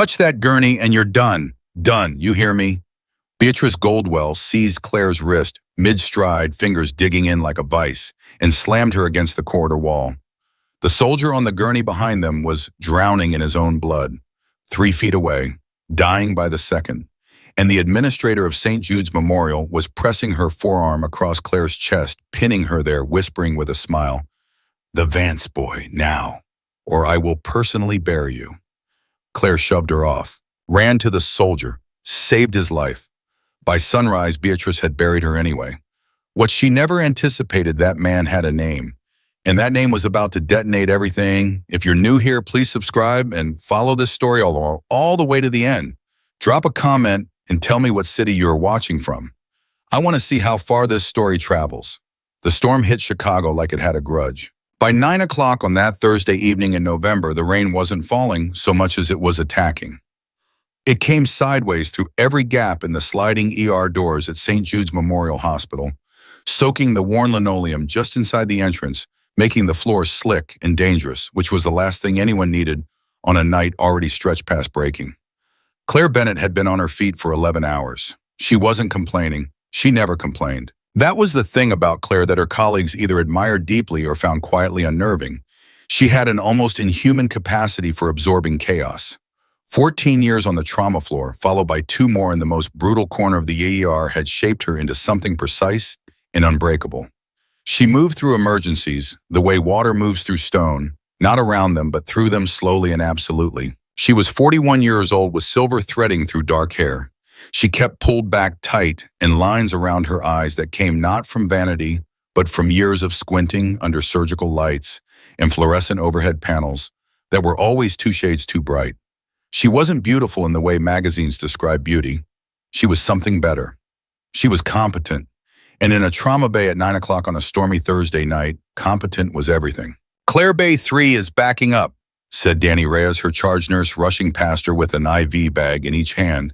Touch that gurney and you're done. Done, you hear me? Beatrice Goldwell seized Claire's wrist, mid-stride, fingers digging in like a vice, and slammed her against the corridor wall. The soldier on the gurney behind them was drowning in his own blood, 3 feet away, dying by the second, and the administrator of St. Jude's Memorial was pressing her forearm across Claire's chest, pinning her there, whispering with a smile, "The Vance boy, now, or I will personally bury you." Claire shoved her off, ran to the soldier, saved his life. By sunrise, Beatrice had buried her anyway. What she never anticipated, that man had a name, and that name was about to detonate everything. If you're new here, please subscribe and follow this story all the way to the end. Drop a comment and tell me what city you're watching from. I want to see how far this story travels. The storm hit Chicago like it had a grudge. By 9 o'clock on that Thursday evening in November, the rain wasn't falling so much as it was attacking. It came sideways through every gap in the sliding ER doors at St. Jude's Memorial Hospital, soaking the worn linoleum just inside the entrance, making the floor slick and dangerous, which was the last thing anyone needed on a night already stretched past breaking. Clare Bennett had been on her feet for 11 hours. She wasn't complaining. She never complained. That was the thing about Claire that her colleagues either admired deeply or found quietly unnerving. She had an almost inhuman capacity for absorbing chaos. 14 years on the trauma floor, followed by 2 more in the most brutal corner of the ER, had shaped her into something precise and unbreakable. She moved through emergencies, the way water moves through stone, not around them, but through them slowly and absolutely. She was 41 years old with silver threading through dark hair. She kept pulled back tight and lines around her eyes that came not from vanity, but from years of squinting under surgical lights and fluorescent overhead panels that were always 2 shades too bright. She wasn't beautiful in the way magazines describe beauty. She was something better. She was competent. And in a trauma bay at 9 o'clock on a stormy Thursday night, competent was everything. "Clare Bay 3 is backing up," said Danny Reyes, her charge nurse, rushing past her with an IV bag in each hand.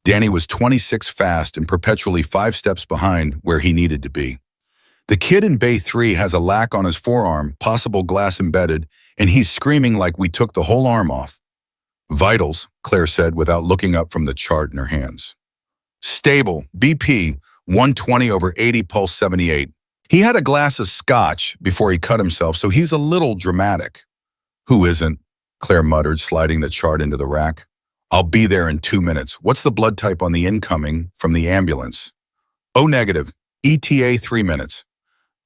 Danny was 26 fast and perpetually 5 steps behind where he needed to be. "The kid in Bay 3 has a lac on his forearm, possible glass embedded, and he's screaming like we took the whole arm off." "Vitals," Claire said without looking up from the chart in her hands. "Stable, BP, 120/80, pulse 78. He had a glass of scotch before he cut himself, so he's a little dramatic." "Who isn't?" Claire muttered, sliding the chart into the rack. "I'll be there in 2 minutes. What's the blood type on the incoming from the ambulance?" "O negative. ETA 3 minutes.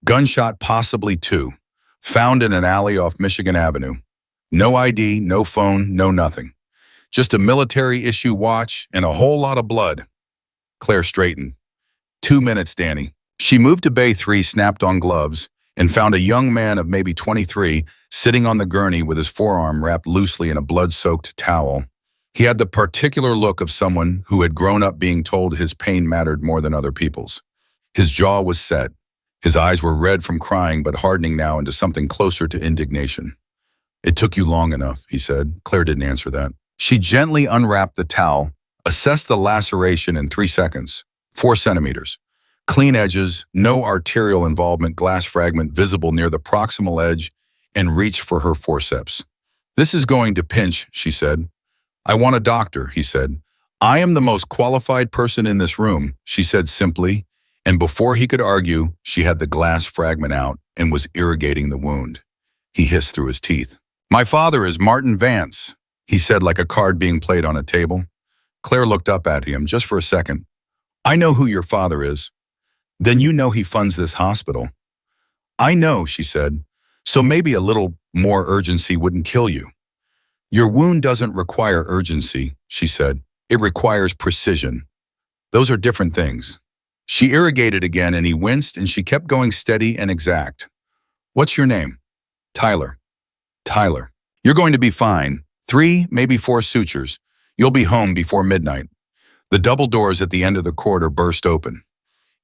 Gunshot possibly 2. Found in an alley off Michigan Avenue. No ID, no phone, no nothing. Just a military issue watch and a whole lot of blood." Claire straightened. 2 minutes, Danny." She moved to Bay 3, snapped on gloves, and found a young man of maybe 23 sitting on the gurney with his forearm wrapped loosely in a blood-soaked towel. He had the particular look of someone who had grown up being told his pain mattered more than other people's. His jaw was set. His eyes were red from crying, but hardening now into something closer to indignation. "It took you long enough," he said. Claire didn't answer that. She gently unwrapped the towel, assessed the laceration in 3 seconds. 4 centimeters. Clean edges, no arterial involvement, glass fragment visible near the proximal edge, and reached for her forceps. "This is going to pinch," she said. "I want a doctor," he said. "I am the most qualified person in this room," she said simply, and before he could argue, she had the glass fragment out and was irrigating the wound. He hissed through his teeth. "My father is Martin Vance," he said like a card being played on a table. Claire looked up at him just for a second. "I know who your father is." "Then you know he funds this hospital." "I know," she said. "So maybe a little more urgency wouldn't kill you." "Your wound doesn't require urgency," she said. "It requires precision. Those are different things." She irrigated again and he winced, and she kept going steady and exact. "What's your name?" "Tyler." "Tyler. You're going to be fine. 3, maybe 4 sutures. You'll be home before midnight." The double doors at the end of the corridor burst open.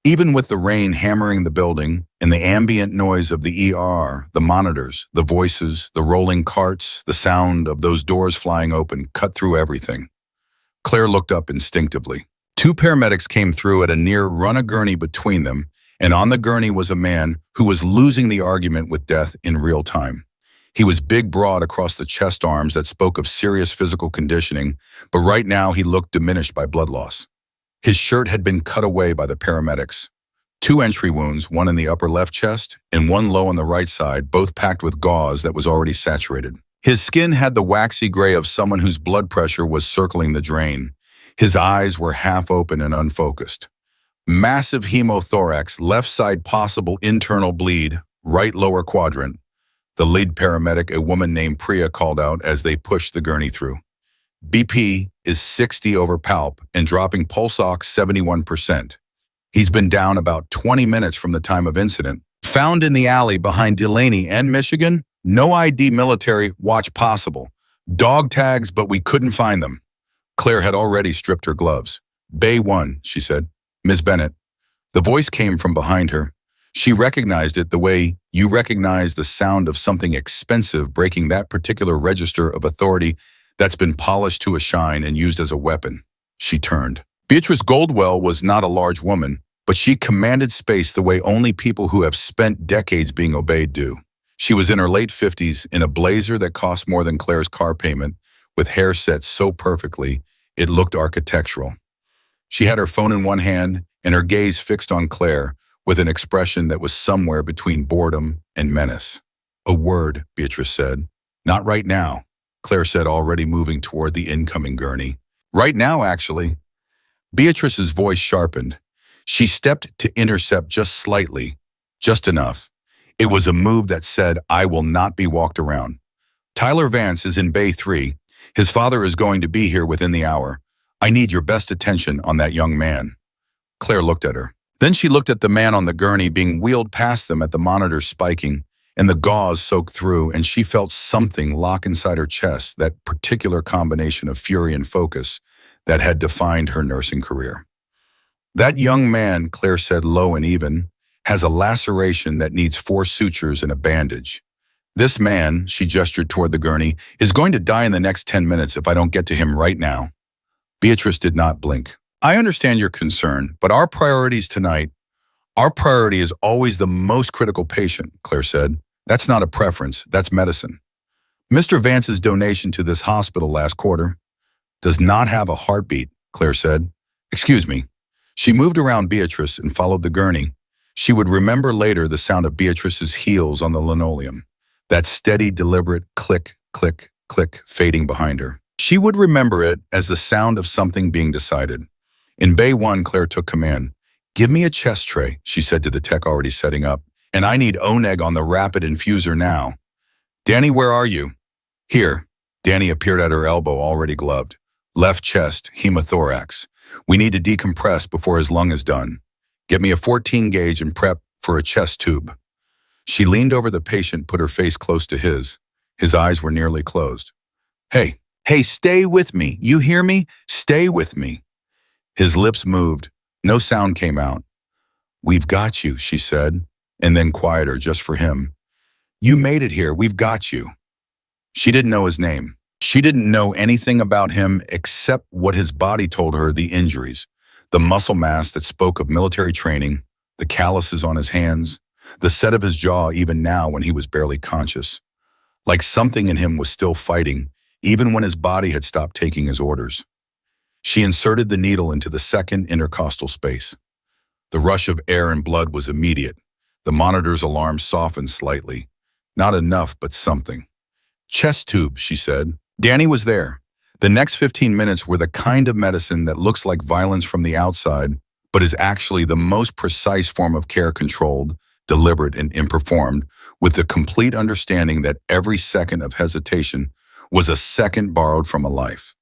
Even with the rain hammering the building and the ambient noise of the ER, the monitors, the voices, the rolling carts, the sound of those doors flying open cut through everything. Claire looked up instinctively. 2 paramedics came through at a near run-a-gurney between them, and on the gurney was a man who was losing the argument with death in real time. He was big, broad across the chest arms that spoke of serious physical conditioning, but right now he looked diminished by blood loss. His shirt had been cut away by the paramedics. 2 entry wounds, one in the upper left chest and one low on the right side, both packed with gauze that was already saturated. His skin had the waxy gray of someone whose blood pressure was circling the drain. His eyes were half open and unfocused. Massive hemothorax, left side possible internal bleed, right lower quadrant. The lead paramedic, a woman named Priya, called out as they pushed the gurney through. BP is 60 over palp and dropping pulse ox 71%. He's been down about 20 minutes from the time of incident. Found in the alley behind Delaney and Michigan, no ID military watch possible. Dog tags, but we couldn't find them. Claire had already stripped her gloves. Bay 1, she said. Miss Bennett. The voice came from behind her. She recognized it the way you recognize the sound of something expensive breaking that particular register of authority that's been polished to a shine and used as a weapon. She turned. Beatrice Goldwell was not a large woman, but she commanded space the way only people who have spent decades being obeyed do. She was in her late 50s in a blazer that cost more than Claire's car payment, with hair set so perfectly it looked architectural. She had her phone in one hand and her gaze fixed on Claire with an expression that was somewhere between boredom and menace. A word, Beatrice said. Not right now, Claire said, already moving toward the incoming gurney. Right now, actually. Beatrice's voice sharpened. She stepped to intercept just slightly, just enough. It was a move that said, I will not be walked around. Tyler Vance is in Bay 3. His father is going to be here within the hour. I need your best attention on that young man. Claire looked at her. Then she looked at the man on the gurney being wheeled past them at the monitor spiking, and the gauze soaked through, and she felt something lock inside her chest, that particular combination of fury and focus that had defined her nursing career. That young man, Claire said low and even, has a laceration that needs 4 sutures and a bandage. This man, she gestured toward the gurney, is going to die in the next 10 minutes if I don't get to him right now. Beatrice did not blink. I understand your concern, but our priority is always the most critical patient, Claire said. That's not a preference, that's medicine. Mr. Vance's donation to this hospital last quarter does not have a heartbeat, Claire said. Excuse me. She moved around Beatrice and followed the gurney. She would remember later the sound of Beatrice's heels on the linoleum, that steady, deliberate click, click, click fading behind her. She would remember it as the sound of something being decided. In Bay 1, Claire took command. Give me a chest tray, she said to the tech already setting up, and I need Oneg on the rapid infuser now. Danny, where are you? Here. Danny appeared at her elbow, already gloved. Left chest, hemothorax. We need to decompress before his lung is done. Get me a 14 gauge and prep for a chest tube. She leaned over the patient, put her face close to his. His eyes were nearly closed. Hey, stay with me. You hear me? Stay with me. His lips moved. No sound came out. We've got you, she said, and then quieter just for him. You made it here. We've got you. She didn't know his name. She didn't know anything about him except what his body told her, the injuries, the muscle mass that spoke of military training, the calluses on his hands, the set of his jaw even now when he was barely conscious. Like something in him was still fighting, even when his body had stopped taking his orders. She inserted the needle into the second intercostal space. The rush of air and blood was immediate. The monitor's alarm softened slightly. Not enough, but something. Chest tube, she said. Danny was there. The next 15 minutes were the kind of medicine that looks like violence from the outside, but is actually the most precise form of care, controlled, deliberate, and imperformed, with the complete understanding that every second of hesitation was a second borrowed from a life.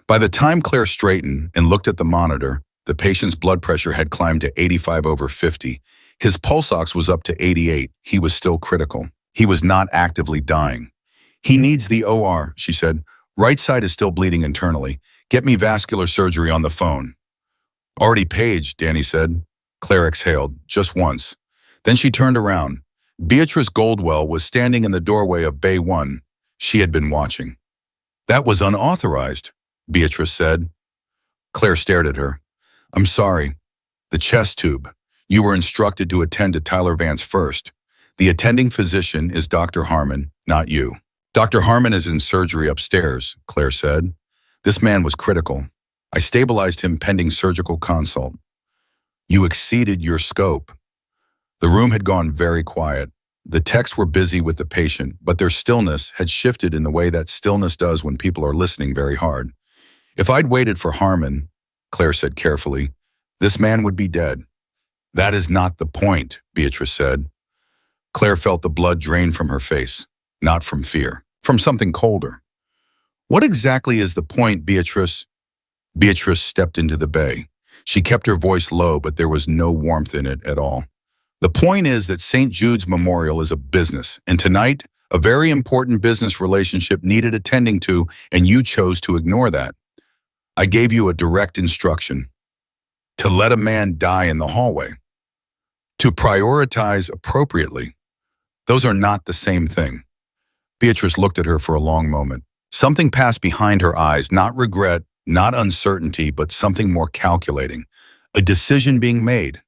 By the time Claire straightened and looked at the monitor, the patient's blood pressure had climbed to 85 over 50. His pulse ox was up to 88. He was still critical. He was not actively dying. He needs the OR, she said. Right side is still bleeding internally. Get me vascular surgery on the phone. Already paged, Danny said. Claire exhaled, just once. Then she turned around. Beatrice Goldwell was standing in the doorway of Bay 1. She had been watching. That was unauthorized, Beatrice said. Claire stared at her. I'm sorry. The chest tube. You were instructed to attend to Tyler Vance first. The attending physician is Dr. Harmon, not you. Dr. Harmon is in surgery upstairs, Claire said. This man was critical. I stabilized him pending surgical consult. You exceeded your scope. The room had gone very quiet. The techs were busy with the patient, but their stillness had shifted in the way that stillness does when people are listening very hard. If I'd waited for Harmon, Claire said carefully, this man would be dead. That is not the point, Beatrice said. Claire felt the blood drain from her face, not from fear, from something colder. What exactly is the point, Beatrice? Beatrice stepped into the bay. She kept her voice low, but there was no warmth in it at all. The point is that St. Jude's Memorial is a business, and tonight, a very important business relationship needed attending to, and you chose to ignore that. I gave you a direct instruction to let a man die in the hallway, to prioritize appropriately. Those are not the same thing. Beatrice looked at her for a long moment. Something passed behind her eyes, not regret, not uncertainty, but something more calculating. A decision being made.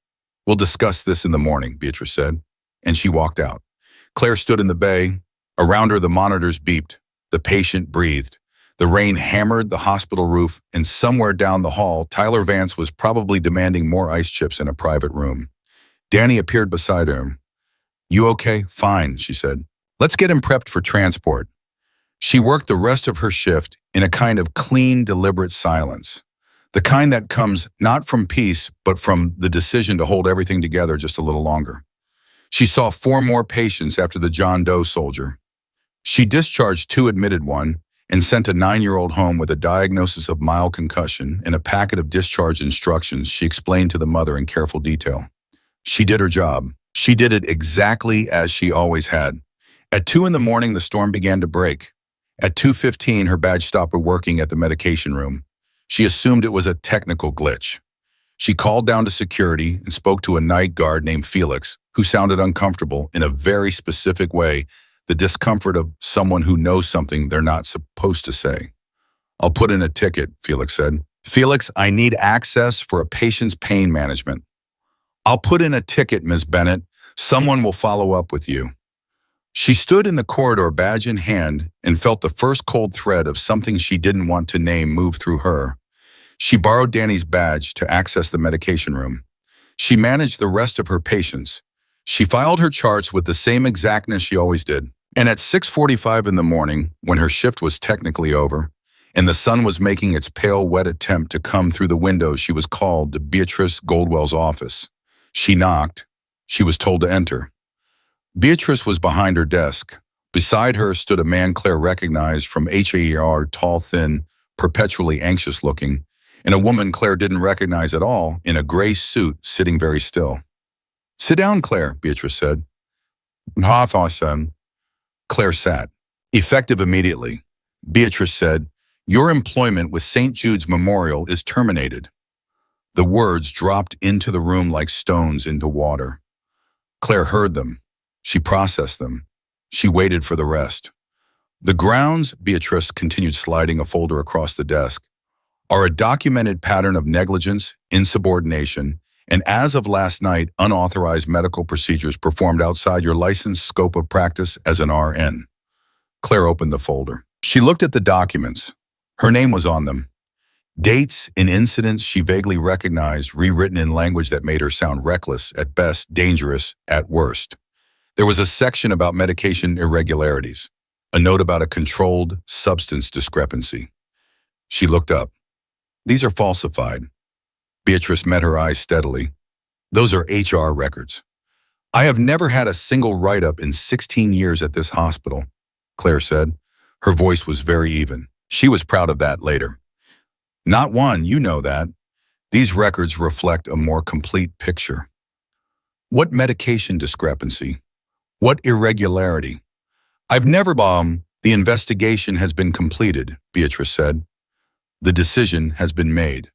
We'll discuss this in the morning, Beatrice said, and she walked out. Claire stood in the bay. Around her, the monitors beeped. The patient breathed. The rain hammered the hospital roof, and somewhere down the hall, Tyler Vance was probably demanding more ice chips in a private room. Danny appeared beside him. You okay? Fine, she said. Let's get him prepped for transport. She worked the rest of her shift in a kind of clean, deliberate silence. The kind that comes not from peace, but from the decision to hold everything together just a little longer. She saw 4 more patients after the John Doe soldier. She discharged 2 admitted one and sent a 9-year-old home with a diagnosis of mild concussion and a packet of discharge instructions she explained to the mother in careful detail. She did her job. She did it exactly as she always had. At 2 in the morning, the storm began to break. At 2:15, her badge stopped working at the medication room. She assumed it was a technical glitch. She called down to security and spoke to a night guard named Felix, who sounded uncomfortable in a very specific way, the discomfort of someone who knows something they're not supposed to say. I'll put in a ticket, Felix said. Felix, I need access for a patient's pain management. I'll put in a ticket, Ms. Bennett. Someone will follow up with you. She stood in the corridor, badge in hand, and felt the first cold thread of something she didn't want to name move through her. She borrowed Danny's badge to access the medication room. She managed the rest of her patients. She filed her charts with the same exactness she always did. And at 6:45 in the morning, when her shift was technically over, and the sun was making its pale, wet attempt to come through the window, she was called to Beatrice Goldwell's office. She knocked. She was told to enter. Beatrice was behind her desk. Beside her stood a man Claire recognized from HAER, tall, thin, perpetually anxious-looking, and a woman Claire didn't recognize at all in a gray suit sitting very still. Sit down, Claire, Beatrice said. Son. Claire sat. Effective immediately. Beatrice said, your employment with St. Jude's Memorial is terminated. The words dropped into the room like stones into water. Claire heard them. She processed them. She waited for the rest. The grounds, Beatrice continued sliding a folder across the desk, are a documented pattern of negligence, insubordination, and as of last night, unauthorized medical procedures performed outside your licensed scope of practice as an RN. Claire opened the folder. She looked at the documents. Her name was on them. Dates and incidents she vaguely recognized, rewritten in language that made her sound reckless at best, dangerous at worst. There was a section about medication irregularities, a note about a controlled substance discrepancy. She looked up. These are falsified. Beatrice met her eyes steadily. Those are HR records. I have never had a single write-up in 16 years at this hospital, Claire said. Her voice was very even. She was proud of that later. Not one, you know that. These records reflect a more complete picture. What medication discrepancy? What irregularity? I've never The investigation has been completed, Beatrice said. The decision has been made.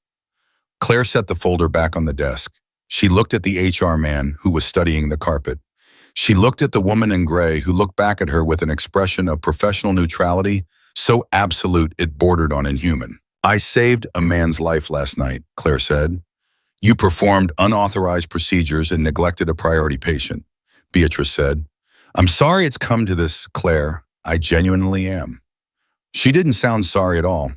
Claire set the folder back on the desk. She looked at the HR man who was studying the carpet. She looked at the woman in gray who looked back at her with an expression of professional neutrality so absolute it bordered on inhuman. I saved a man's life last night, Claire said. You performed unauthorized procedures and neglected a priority patient, Beatrice said. I'm sorry it's come to this, Claire. I genuinely am." She didn't sound sorry at all.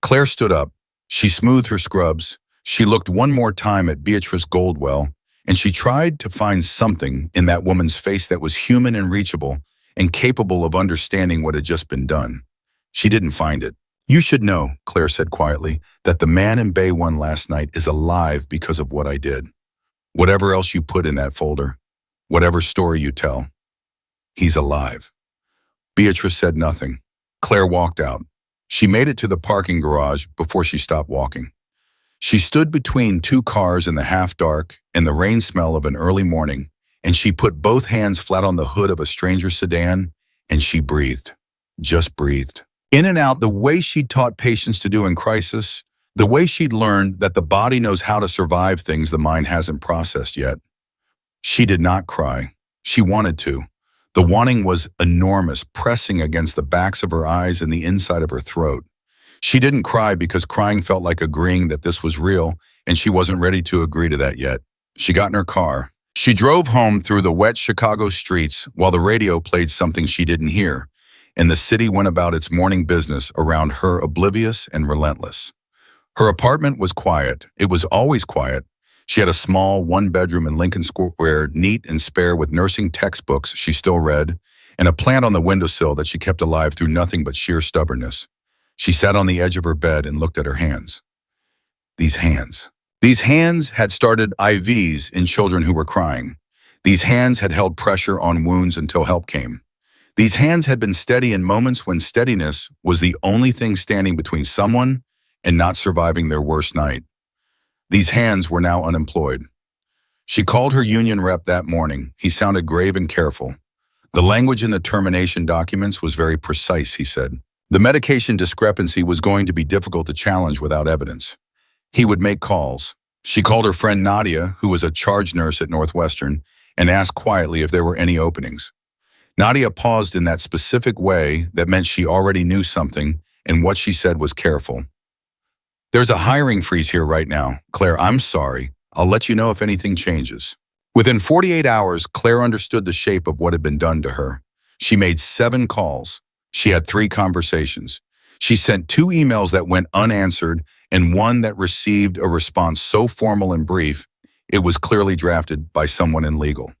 Claire stood up. She smoothed her scrubs. She looked one more time at Beatrice Goldwell, and she tried to find something in that woman's face that was human and reachable and capable of understanding what had just been done. She didn't find it. "You should know," Claire said quietly, "that the man in Bay 1 last night is alive because of what I did. Whatever else you put in that folder, whatever story you tell, he's alive." Beatrice said nothing. Claire walked out. She made it to the parking garage before she stopped walking. She stood between two cars in the half-dark and the rain smell of an early morning, and she put both hands flat on the hood of a stranger sedan, and she breathed. Just breathed. In and out the way she'd taught patients to do in crisis, the way she'd learned that the body knows how to survive things the mind hasn't processed yet. She did not cry. She wanted to. The wanting was enormous, pressing against the backs of her eyes and the inside of her throat. She didn't cry because crying felt like agreeing that this was real, and she wasn't ready to agree to that yet. She got in her car. She drove home through the wet Chicago streets while the radio played something she didn't hear, and the city went about its morning business around her, oblivious and relentless. Her apartment was quiet. It was always quiet. She had a small one-bedroom in Lincoln Square, neat and spare with nursing textbooks she still read, and a plant on the windowsill that she kept alive through nothing but sheer stubbornness. She sat on the edge of her bed and looked at her hands. These hands. These hands had started IVs in children who were crying. These hands had held pressure on wounds until help came. These hands had been steady in moments when steadiness was the only thing standing between someone and not surviving their worst night. These hands were now unemployed. She called her union rep that morning. He sounded grave and careful. The language in the termination documents was very precise, he said. The medication discrepancy was going to be difficult to challenge without evidence. He would make calls. She called her friend Nadia, who was a charge nurse at Northwestern, and asked quietly if there were any openings. Nadia paused in that specific way that meant she already knew something, and what she said was careful. "There's a hiring freeze here right now. Claire, I'm sorry. I'll let you know if anything changes." Within 48 hours, Claire understood the shape of what had been done to her. She made 7 calls. She had 3 conversations. She sent 2 emails that went unanswered and one that received a response so formal and brief, it was clearly drafted by someone in legal.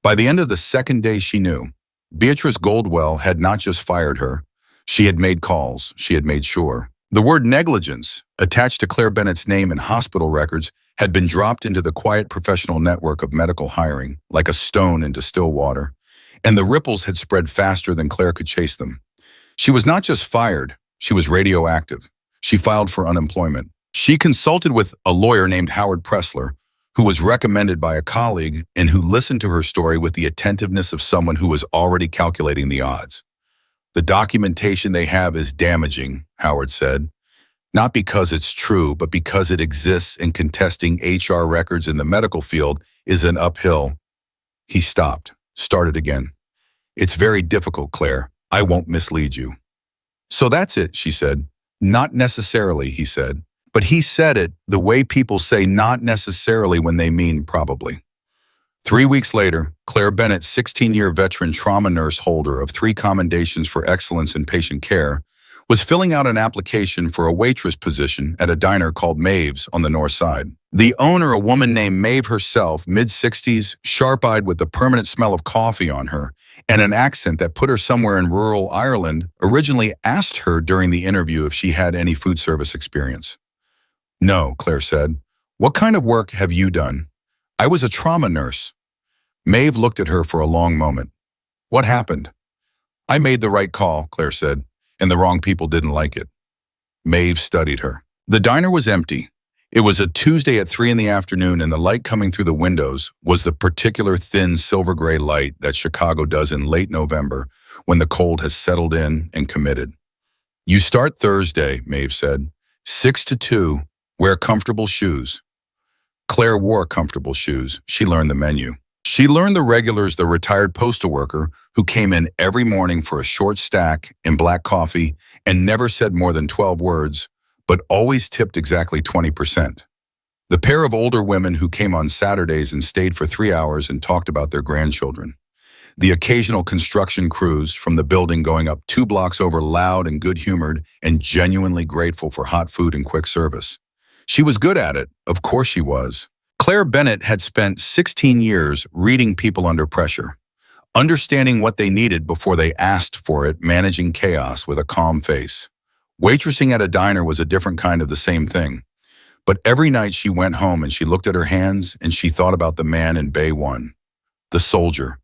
By the end of the second day, she knew. Beatrice Goldwell had not just fired her. She had made calls. She had made sure. The word negligence, attached to Clare Bennett's name in hospital records, had been dropped into the quiet professional network of medical hiring, like a stone into still water, and the ripples had spread faster than Claire could chase them. She was not just fired, she was radioactive. She filed for unemployment. She consulted with a lawyer named Howard Pressler, who was recommended by a colleague and who listened to her story with the attentiveness of someone who was already calculating the odds. "The documentation they have is damaging," Howard said. "Not because it's true, but because it exists, and contesting HR records in the medical field is an uphill." He stopped, started again. "It's very difficult, Claire. I won't mislead you." "So that's it," she said. "Not necessarily," he said. But he said it the way people say not necessarily when they mean probably. 3 weeks later, Clare Bennett, 16-year veteran trauma nurse holder of 3 commendations for excellence in patient care, was filling out an application for a waitress position at a diner called Maeve's on the north side. The owner, a woman named Maeve herself, mid-60s, sharp-eyed with the permanent smell of coffee on her, and an accent that put her somewhere in rural Ireland, originally asked her during the interview if she had any food service experience. "No," Claire said. "What kind of work have you done?" "I was a trauma nurse." Maeve looked at her for a long moment. "What happened?" "I made the right call," Claire said, "and the wrong people didn't like it." Maeve studied her. The diner was empty. It was a Tuesday at 3 in the afternoon, and the light coming through the windows was the particular thin silver-gray light that Chicago does in late November when the cold has settled in and committed. "You start Thursday," Maeve said. 6 to 2, wear comfortable shoes." Claire wore comfortable shoes. She learned the menu. She learned the regulars, the retired postal worker who came in every morning for a short stack and black coffee and never said more than 12 words, but always tipped exactly 20%. The pair of older women who came on Saturdays and stayed for 3 hours and talked about their grandchildren. The occasional construction crews from the building going up 2 blocks over, loud and good-humored and genuinely grateful for hot food and quick service. She was good at it, of course she was. Clare Bennett had spent 16 years reading people under pressure, understanding what they needed before they asked for it, managing chaos with a calm face. Waitressing at a diner was a different kind of the same thing. But every night she went home and she looked at her hands and she thought about the man in Bay 1, the soldier,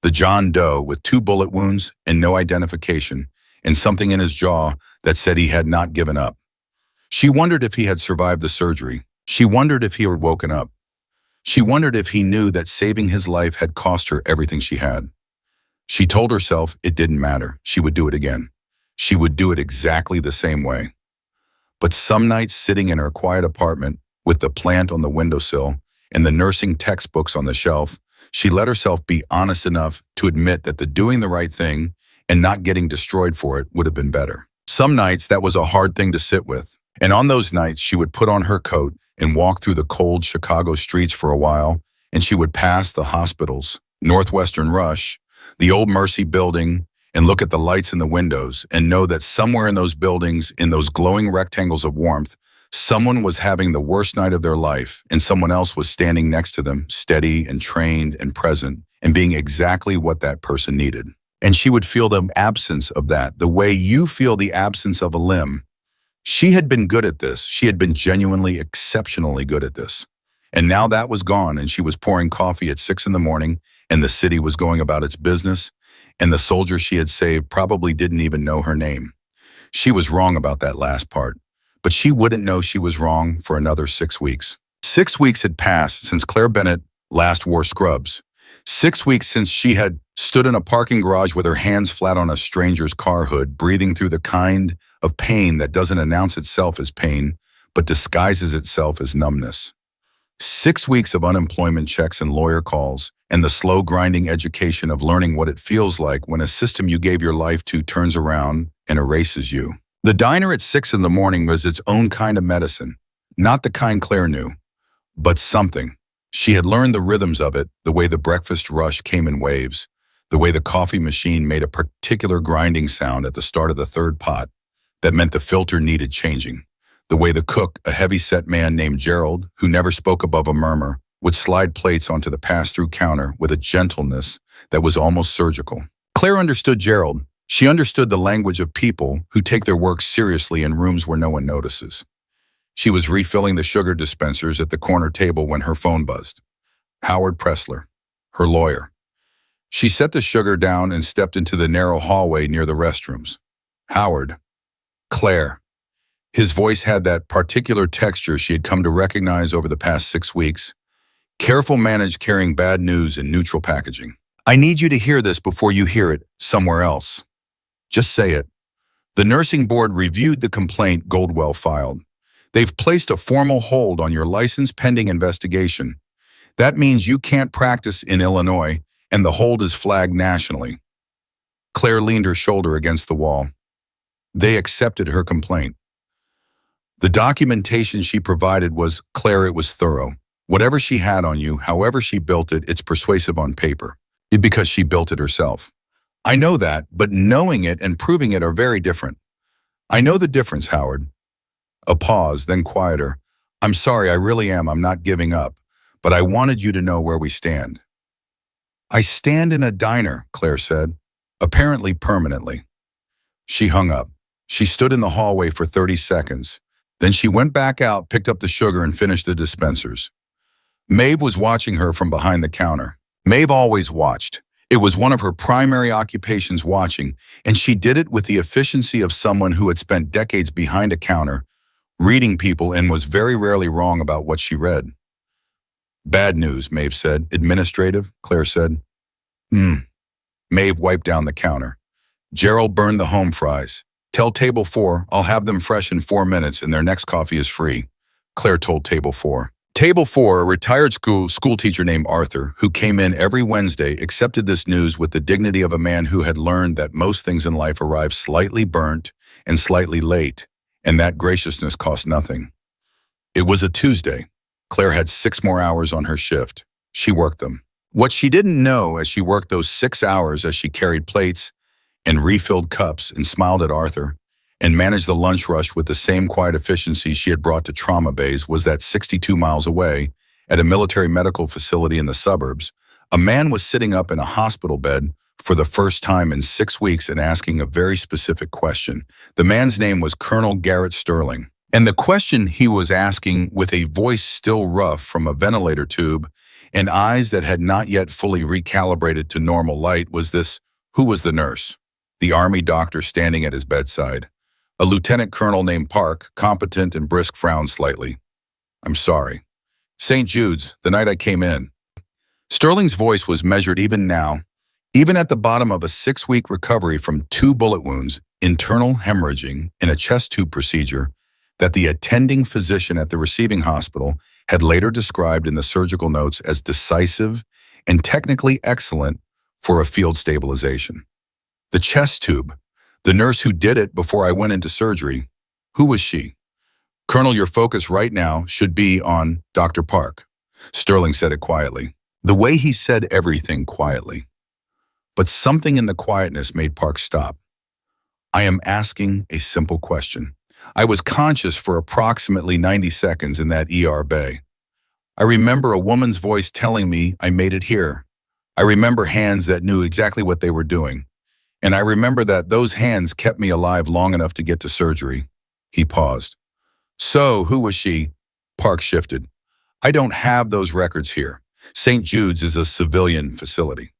the John Doe with 2 bullet wounds and no identification, and something in his jaw that said he had not given up. She wondered if he had survived the surgery. She wondered if he had woken up. She wondered if he knew that saving his life had cost her everything she had. She told herself it didn't matter. She would do it again. She would do it exactly the same way. But some nights, sitting in her quiet apartment with the plant on the windowsill and the nursing textbooks on the shelf, she let herself be honest enough to admit that the doing the right thing and not getting destroyed for it would have been better. Some nights that was a hard thing to sit with. And on those nights, she would put on her coat and walk through the cold Chicago streets for a while, and she would pass the hospitals, Northwestern Rush, the old Mercy building, and look at the lights in the windows and know that somewhere in those buildings, in those glowing rectangles of warmth, someone was having the worst night of their life and someone else was standing next to them, steady and trained and present and being exactly what that person needed. And she would feel the absence of that, the way you feel the absence of a limb. She had been good at this. She had been genuinely, exceptionally good at this. And now that was gone, and she was pouring coffee at 6 in the morning, and the city was going about its business, and the soldier she had saved probably didn't even know her name. She was wrong about that last part, but she wouldn't know she was wrong for another 6 weeks. 6 weeks had passed since Clare Bennett last wore scrubs. 6 weeks since she had stood in a parking garage with her hands flat on a stranger's car hood, breathing through the kind of pain that doesn't announce itself as pain, but disguises itself as numbness. 6 weeks of unemployment checks and lawyer calls, and the slow grinding education of learning what it feels like when a system you gave your life to turns around and erases you. The diner at 6 in the morning was its own kind of medicine, not the kind Clare knew, but something. She had learned the rhythms of it, the way the breakfast rush came in waves, the way the coffee machine made a particular grinding sound at the start of the third pot that meant the filter needed changing, the way the cook, a heavy-set man named Gerald, who never spoke above a murmur, would slide plates onto the pass-through counter with a gentleness that was almost surgical. Clare understood Gerald. She understood the language of people who take their work seriously in rooms where no one notices. She was refilling the sugar dispensers at the corner table when her phone buzzed. Howard Pressler, her lawyer. She set the sugar down and stepped into the narrow hallway near the restrooms. Howard. Clare. His voice had that particular texture she had come to recognize over the past 6 weeks. Careful managed carrying bad news in neutral packaging. I need you to hear this before you hear it somewhere else. Just say it. The nursing board reviewed the complaint Goldwell filed. They've placed a formal hold on your license pending investigation. That means you can't practice in Illinois, and the hold is flagged nationally. Clare leaned her shoulder against the wall. They accepted her complaint. The documentation she provided was, Clare, it was thorough. Whatever she had on you, however she built it, it's persuasive on paper. Because she built it herself. I know that, but knowing it and proving it are very different. I know the difference, Howard. A pause, then quieter. I'm sorry, I really am. I'm not giving up. But I wanted you to know where we stand. I stand in a diner, Clare said, apparently permanently. She hung up. She stood in the hallway for 30 seconds. Then she went back out, picked up the sugar, and finished the dispensers. Maeve was watching her from behind the counter. Maeve always watched. It was one of her primary occupations, watching, and she did it with the efficiency of someone who had spent decades behind a counter, reading people, and was very rarely wrong about what she read. Bad news, Maeve said. Administrative, Clare said. Maeve wiped down the counter. Gerald burned the home fries. Tell table 4, I'll have them fresh in 4 minutes and their next coffee is free, Clare told table 4. Table 4, a retired school teacher named Arthur, who came in every Wednesday, accepted this news with the dignity of a man who had learned that most things in life arrive slightly burnt and slightly late, and that graciousness cost nothing. It was a Tuesday. Clare had 6 more hours on her shift. She worked them. What she didn't know as she worked those 6 hours as she carried plates and refilled cups and smiled at Arthur and managed the lunch rush with the same quiet efficiency she had brought to trauma bays was that 62 miles away, at a military medical facility in the suburbs, a man was sitting up in a hospital bed for the first time in 6 weeks and asking a very specific question. The man's name was Colonel Garrett Sterling. And the question he was asking, with a voice still rough from a ventilator tube and eyes that had not yet fully recalibrated to normal light, was this: who was the nurse? The Army doctor standing at his bedside. A lieutenant colonel named Park, competent and brisk, frowned slightly. "I'm sorry. St. Jude's, the night I came in." Sterling's voice was measured even now, even at the bottom of a 6-week recovery from 2 bullet wounds, internal hemorrhaging, in a chest tube procedure that the attending physician at the receiving hospital had later described in the surgical notes as decisive and technically excellent for a field stabilization. The chest tube, the nurse who did it before I went into surgery, who was she? "Colonel, your focus right now should be on Dr. Park." Sterling said it quietly. The way he said everything quietly. But something in the quietness made Park stop. "I am asking a simple question." I was conscious for approximately 90 seconds in that ER bay. I remember a woman's voice telling me I made it here. I remember hands that knew exactly what they were doing. And I remember that those hands kept me alive long enough to get to surgery. He paused. "So, who was she?" Park shifted. "I don't have those records here. St. Jude's is a civilian facility."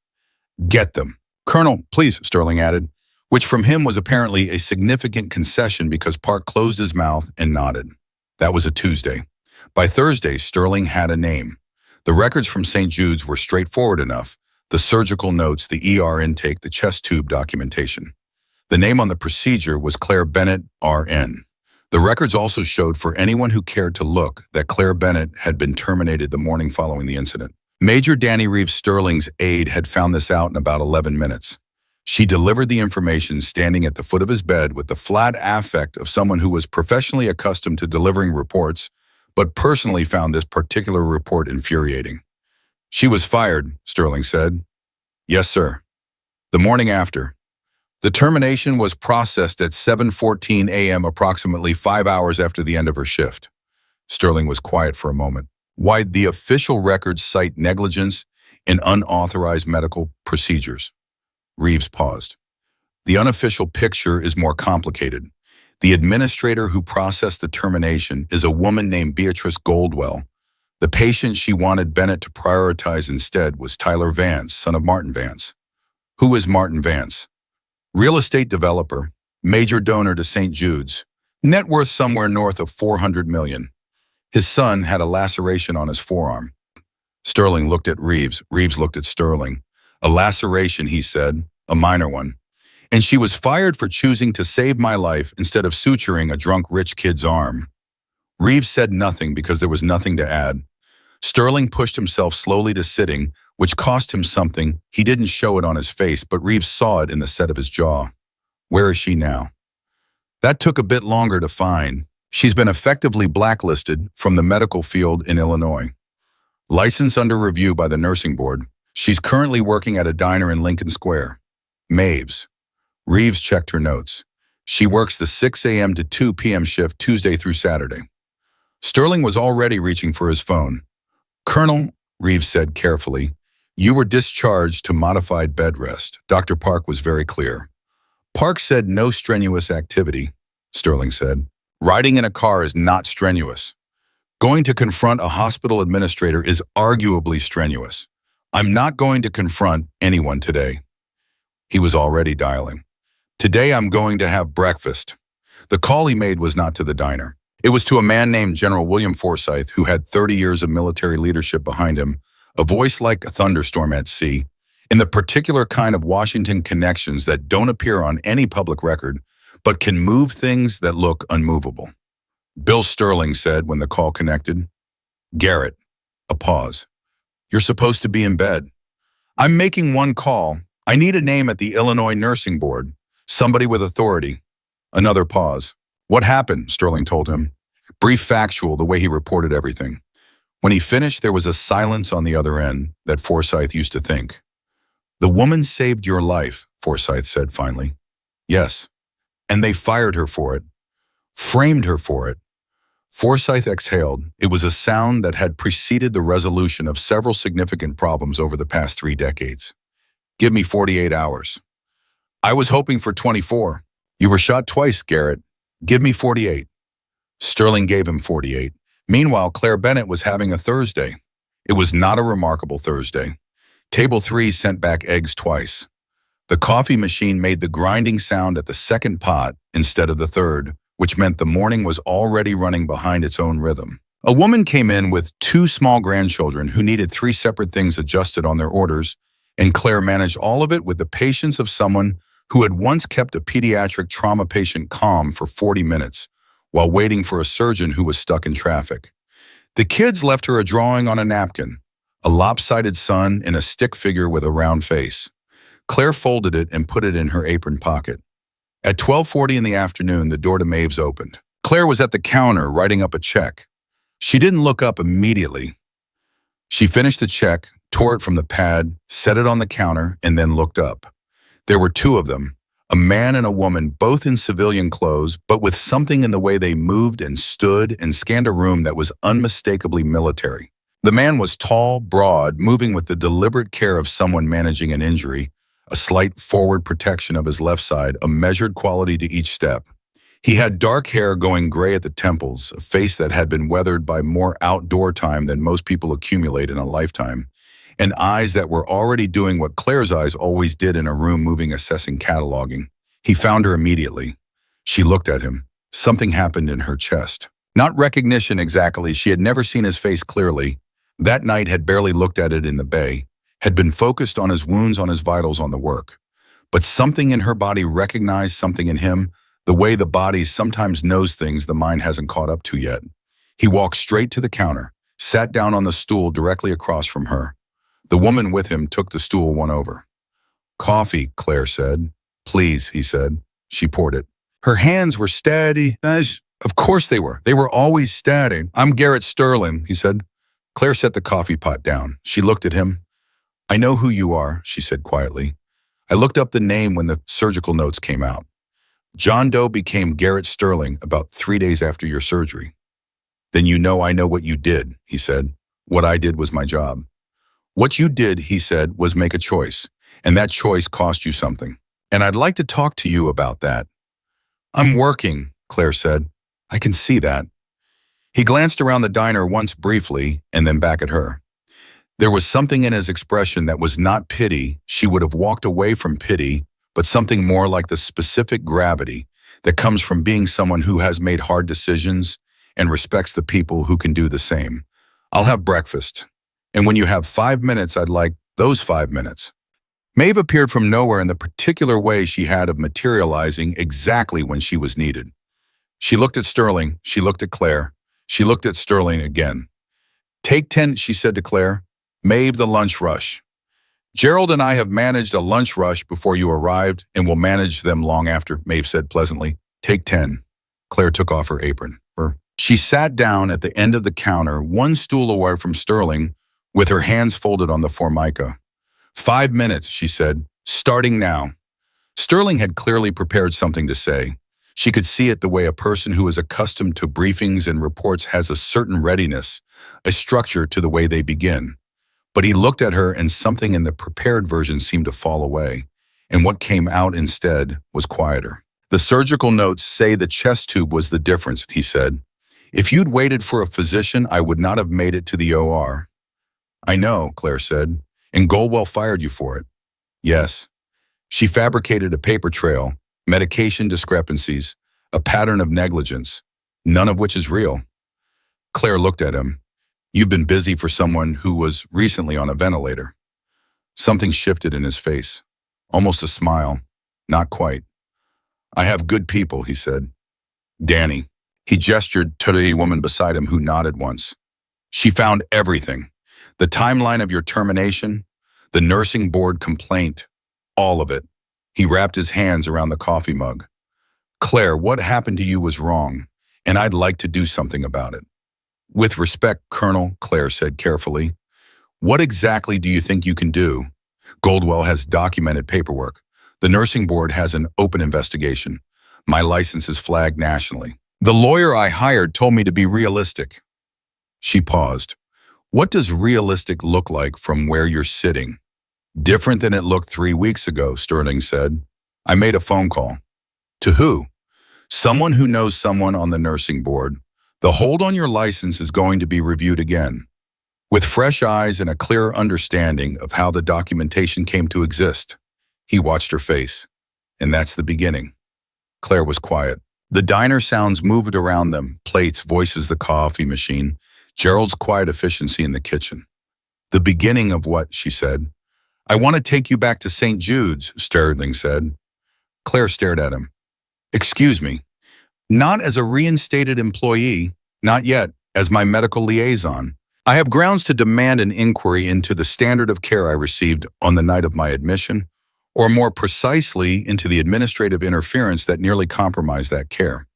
"Get them." "Colonel, please," Sterling added, which from him was apparently a significant concession because Park closed his mouth and nodded. That was a Tuesday. By Thursday, Sterling had a name. The records from St. Jude's were straightforward enough: the surgical notes, the ER intake, the chest tube documentation. The name on the procedure was Clare Bennett, RN. The records also showed, for anyone who cared to look, that Clare Bennett had been terminated the morning following the incident. Major Danny Reeves, Sterling's aide, had found this out in about 11 minutes. She delivered the information standing at the foot of his bed with the flat affect of someone who was professionally accustomed to delivering reports, but personally found this particular report infuriating. "She was fired," Sterling said. "Yes, sir." The morning after. The termination was processed at 7:14 a.m., approximately 5 hours after the end of her shift. Sterling was quiet for a moment. "Why, the official records cite negligence and unauthorized medical procedures." Reeves paused. "The unofficial picture is more complicated. The administrator who processed the termination is a woman named Beatrice Goldwell. The patient she wanted Bennett to prioritize instead was Tyler Vance, son of Martin Vance." "Who is Martin Vance?" "Real estate developer, major donor to St. Jude's, net worth somewhere north of $400 million. His son had a laceration on his forearm." Sterling looked at Reeves. Reeves looked at Sterling. "A laceration," he said, "a minor one. And she was fired for choosing to save my life instead of suturing a drunk rich kid's arm." Reeves said nothing because there was nothing to add. Sterling pushed himself slowly to sitting, which cost him something. He didn't show it on his face, but Reeves saw it in the set of his jaw. "Where is she now?" "That took a bit longer to find. She's been effectively blacklisted from the medical field in Illinois. License under review by the nursing board. She's currently working at a diner in Lincoln Square. Maves." Reeves checked her notes. "She works the 6 a.m. to 2 p.m. shift Tuesday through Saturday." Sterling was already reaching for his phone. "Colonel," Reeves said carefully, "you were discharged to modified bed rest." Dr. Park was very clear. "Park said no strenuous activity," Sterling said. "Riding in a car is not strenuous. Going to confront a hospital administrator is arguably strenuous. I'm not going to confront anyone today." He was already dialing. "Today I'm going to have breakfast." The call he made was not to the diner. It was to a man named General William Forsyth, who had 30 years of military leadership behind him, a voice like a thunderstorm at sea, in the particular kind of Washington connections that don't appear on any public record, but can move things that look unmovable. "Bill," Sterling said when the call connected. "Garrett." A pause. "You're supposed to be in bed." "I'm making one call. I need a name at the Illinois Nursing Board. Somebody with authority." Another pause. "What happened?" Sterling told him. Brief, factual, the way he reported everything. When he finished, there was a silence on the other end that Forsyth used to think. The woman saved your life, Forsyth said finally. Yes. And they fired her for it, framed her for it. Forsyth exhaled. It was a sound that had preceded the resolution of several significant problems over the past 3 decades. Give me 48 hours. I was hoping for 24. You were shot twice, Garrett. Give me 48. Sterling gave him 48. Meanwhile, Clare Bennett was having a Thursday. It was not a remarkable Thursday. Table 3 sent back eggs twice. The coffee machine made the grinding sound at the second pot instead of the third, which meant the morning was already running behind its own rhythm. A woman came in with 2 small grandchildren who needed 3 separate things adjusted on their orders, and Clare managed all of it with the patience of someone who had once kept a pediatric trauma patient calm for 40 minutes while waiting for a surgeon who was stuck in traffic. The kids left her a drawing on a napkin, a lopsided sun in a stick figure with a round face. Clare folded it and put it in her apron pocket. At 12:40 in the afternoon, the door to Maeve's opened. Clare was at the counter writing up a check. She didn't look up immediately. She finished the check, tore it from the pad, set it on the counter, and then looked up. There were 2 of them, a man and a woman, both in civilian clothes, but with something in the way they moved and stood and scanned a room that was unmistakably military. The man was tall, broad, moving with the deliberate care of someone managing an injury, a slight forward protection of his left side, a measured quality to each step. He had dark hair going gray at the temples, a face that had been weathered by more outdoor time than most people accumulate in a lifetime, and eyes that were already doing what Claire's eyes always did in a room moving, assessing, cataloging. He found her immediately. She looked at him. Something happened in her chest. Not recognition exactly. She had never seen his face clearly. That night had barely looked at it in the bay, had been focused on his wounds, on his vitals, on the work. But something in her body recognized something in him, the way the body sometimes knows things the mind hasn't caught up to yet. He walked straight to the counter, sat down on the stool directly across from her. The woman with him took the stool one over. Coffee, Clare said. Please, he said. She poured it. Her hands were steady. Of course they were. They were always steady. I'm Garrett Sterling, he said. Clare set the coffee pot down. She looked at him. I know who you are, she said quietly. I looked up the name when the surgical notes came out. John Doe became Garrett Sterling about 3 days after your surgery. Then you know I know what you did, he said. What I did was my job. What you did, he said, was make a choice, and that choice cost you something. And I'd like to talk to you about that. I'm working, Clare said. I can see that. He glanced around the diner once briefly and then back at her. There was something in his expression that was not pity. She would have walked away from pity, but something more like the specific gravity that comes from being someone who has made hard decisions and respects the people who can do the same. I'll have breakfast. And when you have 5 minutes, I'd like those 5 minutes. Maeve appeared from nowhere in the particular way she had of materializing exactly when she was needed. She looked at Sterling. She looked at Clare. She looked at Sterling again. Take 10, she said to Clare. Maeve, the lunch rush. Gerald and I have managed a lunch rush before you arrived and will manage them long after, Maeve said pleasantly. Take 10. Clare took off her apron. She sat down at the end of the counter, one stool away from Sterling, with her hands folded on the formica. 5 minutes, she said, starting now. Sterling had clearly prepared something to say. She could see it the way a person who is accustomed to briefings and reports has a certain readiness, a structure to the way they begin. But he looked at her and something in the prepared version seemed to fall away, and what came out instead was quieter. The surgical notes say the chest tube was the difference, he said. If you'd waited for a physician, I would not have made it to the OR. I know, Clare said, and Goldwell fired you for it. Yes. She fabricated a paper trail, medication discrepancies, a pattern of negligence, none of which is real. Clare looked at him. You've been busy for someone who was recently on a ventilator. Something shifted in his face, almost a smile, not quite. I have good people, he said. Danny. He gestured to the woman beside him who nodded once. She found everything. The timeline of your termination, the nursing board complaint, all of it. He wrapped his hands around the coffee mug. Clare, what happened to you was wrong, and I'd like to do something about it. With respect, Colonel, Claire said carefully. What exactly do you think you can do? Goldwell has documented paperwork. The nursing board has an open investigation. My license is flagged nationally. The lawyer I hired told me to be realistic. She paused. What does realistic look like from where you're sitting? Different than it looked 3 weeks ago, Sterling said. I made a phone call. To who? Someone who knows someone on the nursing board. The hold on your license is going to be reviewed again, with fresh eyes and a clearer understanding of how the documentation came to exist. He watched her face. And that's the beginning. Claire was quiet. The diner sounds moved around them, plates, voices, the coffee machine, Gerald's quiet efficiency in the kitchen. The beginning of what, she said. I want to take you back to St. Jude's, Sterling said. Claire stared at him. Excuse me. Not as a reinstated employee, not yet, as my medical liaison. I have grounds to demand an inquiry into the standard of care I received on the night of my admission, or more precisely, into the administrative interference that nearly compromised that care.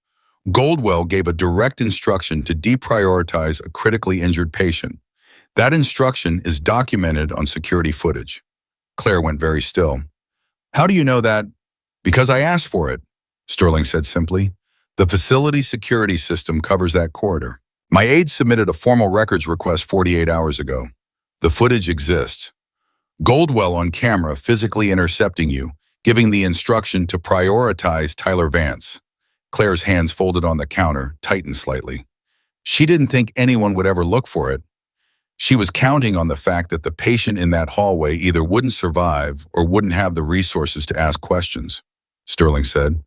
Goldwell gave a direct instruction to deprioritize a critically injured patient. That instruction is documented on security footage. Claire went very still. How do you know that? Because I asked for it, Sterling said simply. The facility security system covers that corridor. My aide submitted a formal records request 48 hours ago. The footage exists. Goldwell on camera physically intercepting you, giving the instruction to prioritize Tyler Vance. Claire's hands folded on the counter, tightened slightly. She didn't think anyone would ever look for it. She was counting on the fact that the patient in that hallway either wouldn't survive or wouldn't have the resources to ask questions, Sterling said.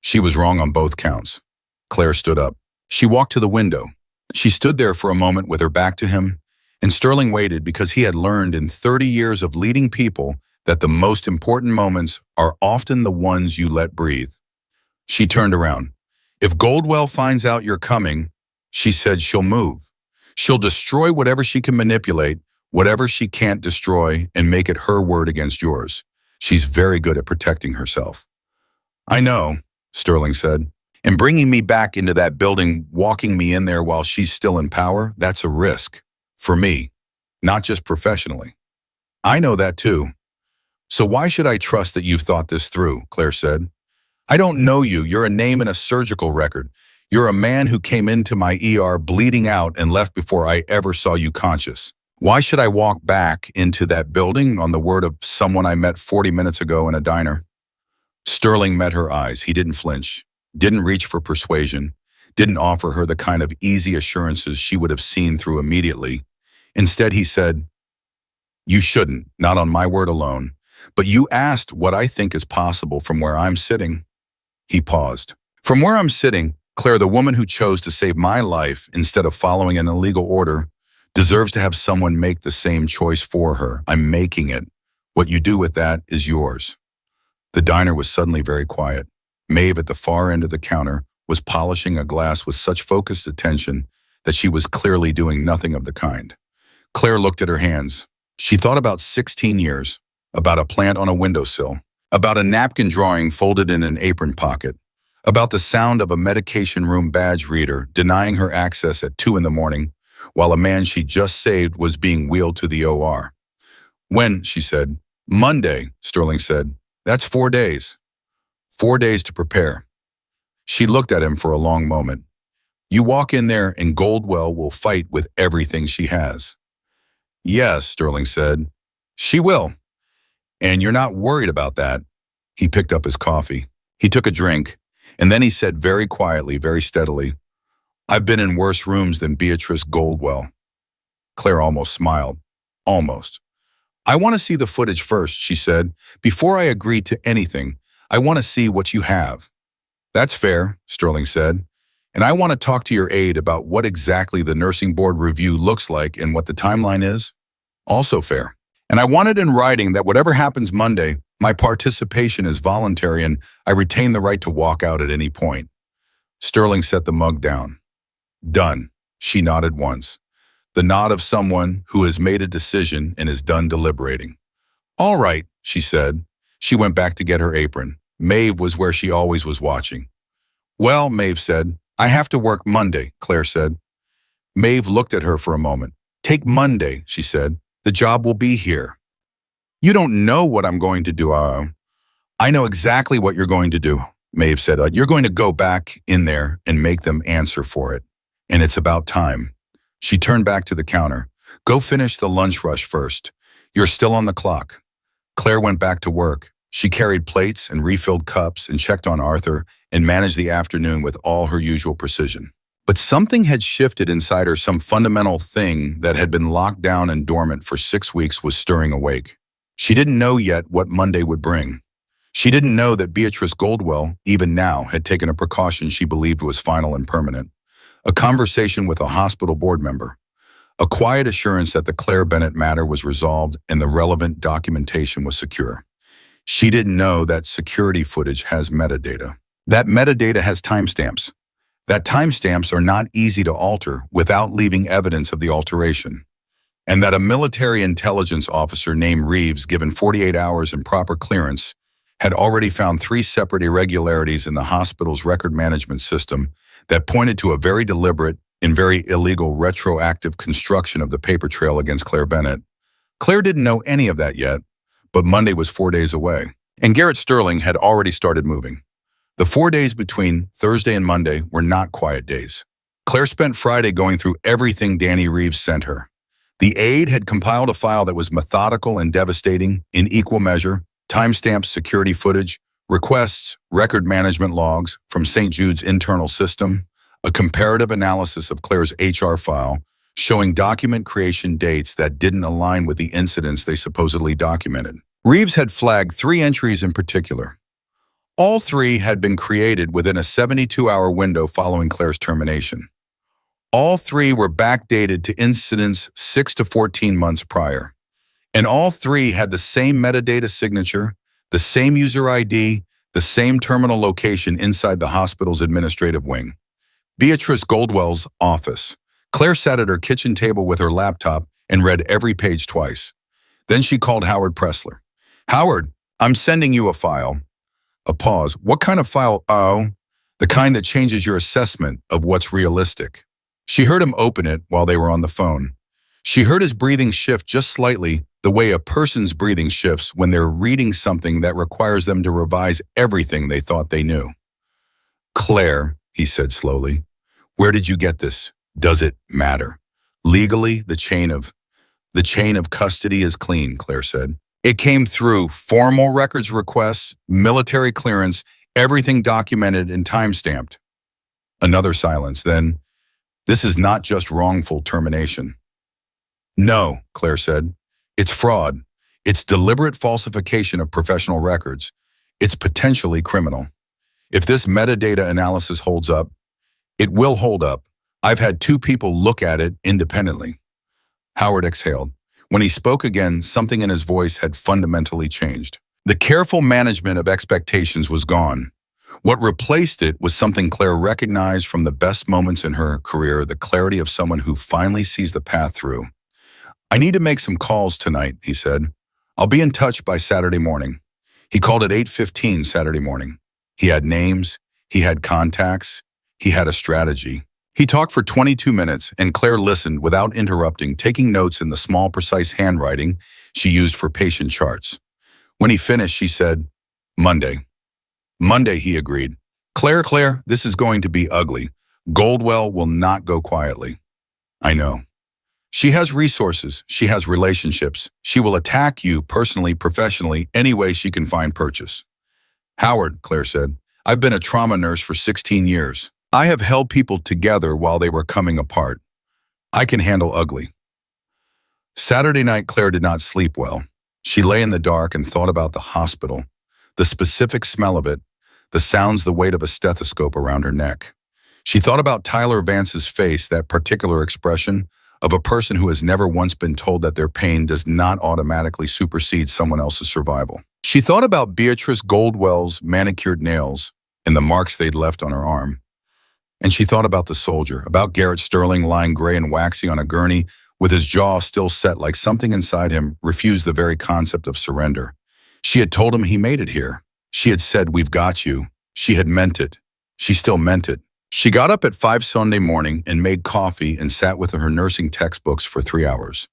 She was wrong on both counts. Claire stood up. She walked to the window. She stood there for a moment with her back to him, and Sterling waited because he had learned in 30 years of leading people that the most important moments are often the ones you let breathe. She turned around. If Goldwell finds out you're coming, she said, she'll move. She'll destroy whatever she can manipulate, whatever she can't destroy, and make it her word against yours. She's very good at protecting herself. I know, Sterling said. And bringing me back into that building, walking me in there while she's still in power, that's a risk. For me, not just professionally. I know that too. So why should I trust that you've thought this through, Claire said. I don't know you. You're a name in a surgical record. You're a man who came into my ER bleeding out and left before I ever saw you conscious. Why should I walk back into that building on the word of someone I met 40 minutes ago in a diner? Sterling met her eyes. He didn't flinch, didn't reach for persuasion, didn't offer her the kind of easy assurances she would have seen through immediately. Instead, he said, you shouldn't, not on my word alone, but you asked what I think is possible from where I'm sitting. He paused. From where I'm sitting, Claire, the woman who chose to save my life instead of following an illegal order, deserves to have someone make the same choice for her. I'm making it. What you do with that is yours. The diner was suddenly very quiet. Maeve at the far end of the counter was polishing a glass with such focused attention that she was clearly doing nothing of the kind. Claire looked at her hands. She thought about 16 years, about a plant on a windowsill, about a napkin drawing folded in an apron pocket, about the sound of a medication room badge reader denying her access at 2 a.m, while a man she just saved was being wheeled to the OR. When, she said. Monday, Sterling said. That's 4 days. 4 days to prepare. She looked at him for a long moment. You walk in there and Goldwell will fight with everything she has. Yes, Sterling said. She will. And you're not worried about that. He picked up his coffee. He took a drink, and then he said very quietly, very steadily, I've been in worse rooms than Beatrice Goldwell. Claire almost smiled. Almost. I want to see the footage first, she said. Before I agree to anything, I want to see what you have. That's fair, Sterling said. And I want to talk to your aide about what exactly the nursing board review looks like and what the timeline is. Also fair. And I want it in writing that whatever happens Monday, my participation is voluntary and I retain the right to walk out at any point. Sterling set the mug down. Done. She nodded once. The nod of someone who has made a decision and is done deliberating. All right, she said. She went back to get her apron. Maeve was where she always was watching. Well, Maeve said, I have to work Monday, Claire said. Maeve looked at her for a moment. Take Monday, she said. The job will be here. You don't know what I'm going to do. I know exactly what you're going to do, Maeve said. You're going to go back in there and make them answer for it. And it's about time. She turned back to the counter. Go finish the lunch rush first. You're still on the clock. Claire went back to work. She carried plates and refilled cups and checked on Arthur and managed the afternoon with all her usual precision. But something had shifted inside her. Some fundamental thing that had been locked down and dormant for 6 weeks was stirring awake. She didn't know yet what Monday would bring. She didn't know that Beatrice Goldwell, even now, had taken a precaution she believed was final and permanent. A conversation with a hospital board member. A quiet assurance that the Clare Bennett matter was resolved and the relevant documentation was secure. She didn't know that security footage has metadata. That metadata has timestamps. That timestamps are not easy to alter without leaving evidence of the alteration. And that a military intelligence officer named Reeves, given 48 hours and proper clearance, had already found 3 separate irregularities in the hospital's record management system that pointed to a very deliberate and very illegal retroactive construction of the paper trail against Clare Bennett. Claire didn't know any of that yet, but Monday was 4 days away, and Garrett Sterling had already started moving. The 4 days between Thursday and Monday were not quiet days. Claire spent Friday going through everything Danny Reeves sent her. The aide had compiled a file that was methodical and devastating in equal measure, timestamps, security footage, requests, record management logs from St. Jude's internal system, a comparative analysis of Claire's HR file showing document creation dates that didn't align with the incidents they supposedly documented. Reeves had flagged 3 entries in particular. All 3 had been created within a 72-hour window following Claire's termination. All 3 were backdated to incidents 6 to 14 months prior. And all 3 had the same metadata signature, the same user ID, the same terminal location inside the hospital's administrative wing. Beatrice Goldwell's office. Claire sat at her kitchen table with her laptop and read every page twice. Then she called Howard Pressler. Howard, I'm sending you a file. A pause. What kind of file? Oh, the kind that changes your assessment of what's realistic. She heard him open it while they were on the phone. She heard his breathing shift just slightly, the way a person's breathing shifts when they're reading something that requires them to revise everything they thought they knew. Claire, he said slowly, where did you get this? Does it matter? Legally, the chain of custody is clean, Claire said. It came through formal records requests, military clearance, everything documented and timestamped. Another silence. Then, this is not just wrongful termination. No, Claire said. It's fraud. It's deliberate falsification of professional records. It's potentially criminal. If this metadata analysis holds up, it will hold up. I've had 2 people look at it independently. Howard exhaled. When he spoke again, something in his voice had fundamentally changed. The careful management of expectations was gone. What replaced it was something Claire recognized from the best moments in her career, the clarity of someone who finally sees the path through. I need to make some calls tonight, he said. I'll be in touch by Saturday morning. He called at 8:15 Saturday morning. He had names, he had contacts, he had a strategy. He talked for 22 minutes, and Claire listened without interrupting, taking notes in the small, precise handwriting she used for patient charts. When he finished, she said, Monday. Monday, he agreed. Claire, this is going to be ugly. Goldwell will not go quietly. I know. She has resources. She has relationships. She will attack you personally, professionally, any way she can find purchase. Howard, Claire said, I've been a trauma nurse for 16 years. I have held people together while they were coming apart. I can handle ugly. Saturday night, Claire did not sleep well. She lay in the dark and thought about the hospital, the specific smell of it, the sounds, the weight of a stethoscope around her neck. She thought about Tyler Vance's face, that particular expression of a person who has never once been told that their pain does not automatically supersede someone else's survival. She thought about Beatrice Goldwell's manicured nails and the marks they'd left on her arm. And she thought about the soldier, about Garrett Sterling lying gray and waxy on a gurney with his jaw still set like something inside him refused the very concept of surrender. She had told him he made it here. She had said, we've got you. She had meant it. She still meant it. She got up at 5 Sunday morning and made coffee and sat with her nursing textbooks for 3 hours.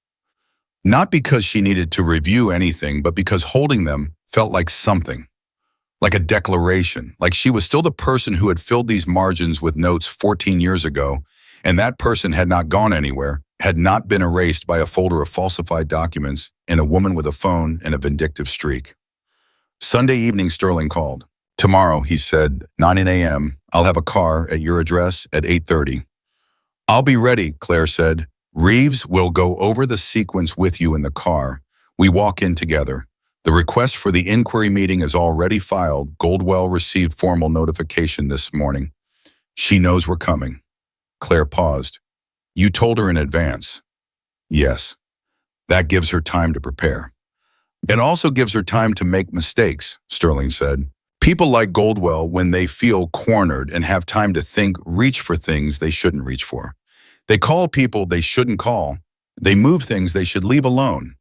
Not because she needed to review anything, but because holding them felt like something, like a declaration, like she was still the person who had filled these margins with notes 14 years ago, and that person had not gone anywhere, had not been erased by a folder of falsified documents and a woman with a phone and a vindictive streak. Sunday evening, Sterling called. "Tomorrow," he said, 9 a.m., "I'll have a car at your address at 8:30. "I'll be ready," Claire said. "Reeves will go over the sequence with you in the car. We walk in together. The request for the inquiry meeting is already filed. Goldwell received formal notification this morning. She knows we're coming." Claire paused. "You told her in advance?" "Yes." "That gives her time to prepare." "It also gives her time to make mistakes," Sterling said. "People like Goldwell, when they feel cornered and have time to think, reach for things they shouldn't reach for. They call people they shouldn't call. They move things they should leave alone."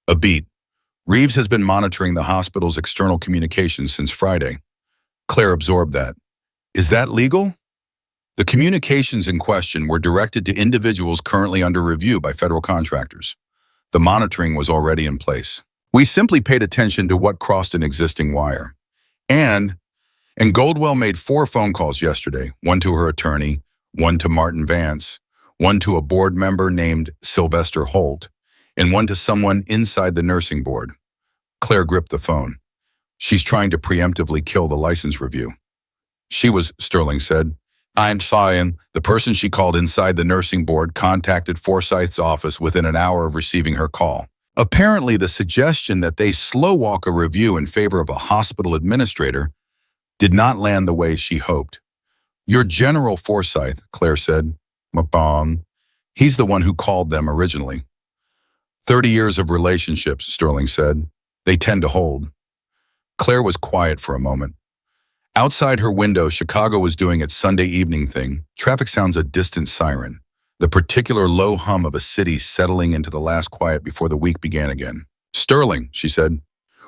A beat. "Reeves has been monitoring the hospital's external communications since Friday." Claire absorbed that. "Is that legal?" The communications in question were directed to individuals currently under review by federal contractors. The monitoring was already in place. "We simply paid attention to what crossed an existing wire." And Goldwell made 4 phone calls yesterday, one to her attorney, one to Martin Vance, one to a board member named Sylvester Holt, and one to someone inside the nursing board. Claire gripped the phone. "She's trying to preemptively kill the license review." "She was," Sterling said. "I'm sorry, the person she called inside the nursing board contacted Forsyth's office within an hour of receiving her call. Apparently, the suggestion that they slow walk a review in favor of a hospital administrator did not land the way she hoped." "Your General Forsyth," Claire said. "Mabon. He's the one who called them originally." 30 years of relationships," Sterling said. "They tend to hold." Claire was quiet for a moment. Outside her window, Chicago was doing its Sunday evening thing. Traffic sounds a distant siren, the particular low hum of a city settling into the last quiet before the week began again. "Sterling," she said,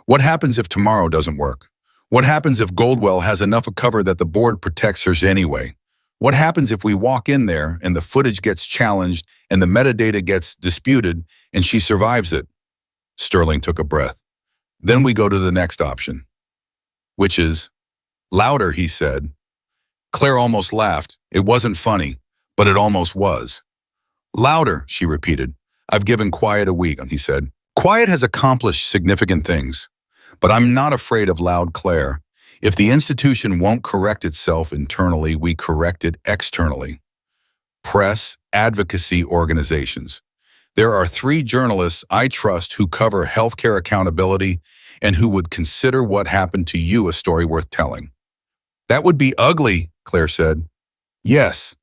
"what happens if tomorrow doesn't work? What happens if Goldwell has enough of cover that the board protects hers anyway? What happens if we walk in there and the footage gets challenged and the metadata gets disputed and she survives it?" Sterling took a breath. "Then we go to the next option." "Which is?" "Louder," he said. Claire almost laughed. It wasn't funny, but it almost was. "Louder," she repeated. "I've given Quiet a week," he said. "Quiet has accomplished significant things, but I'm not afraid of loud Claire. If the institution won't correct itself internally, we correct it externally." Press, advocacy organizations. There are 3 journalists I trust who cover healthcare accountability and who would consider what happened to you a story worth telling. "That would be ugly," Claire said. "Yes,"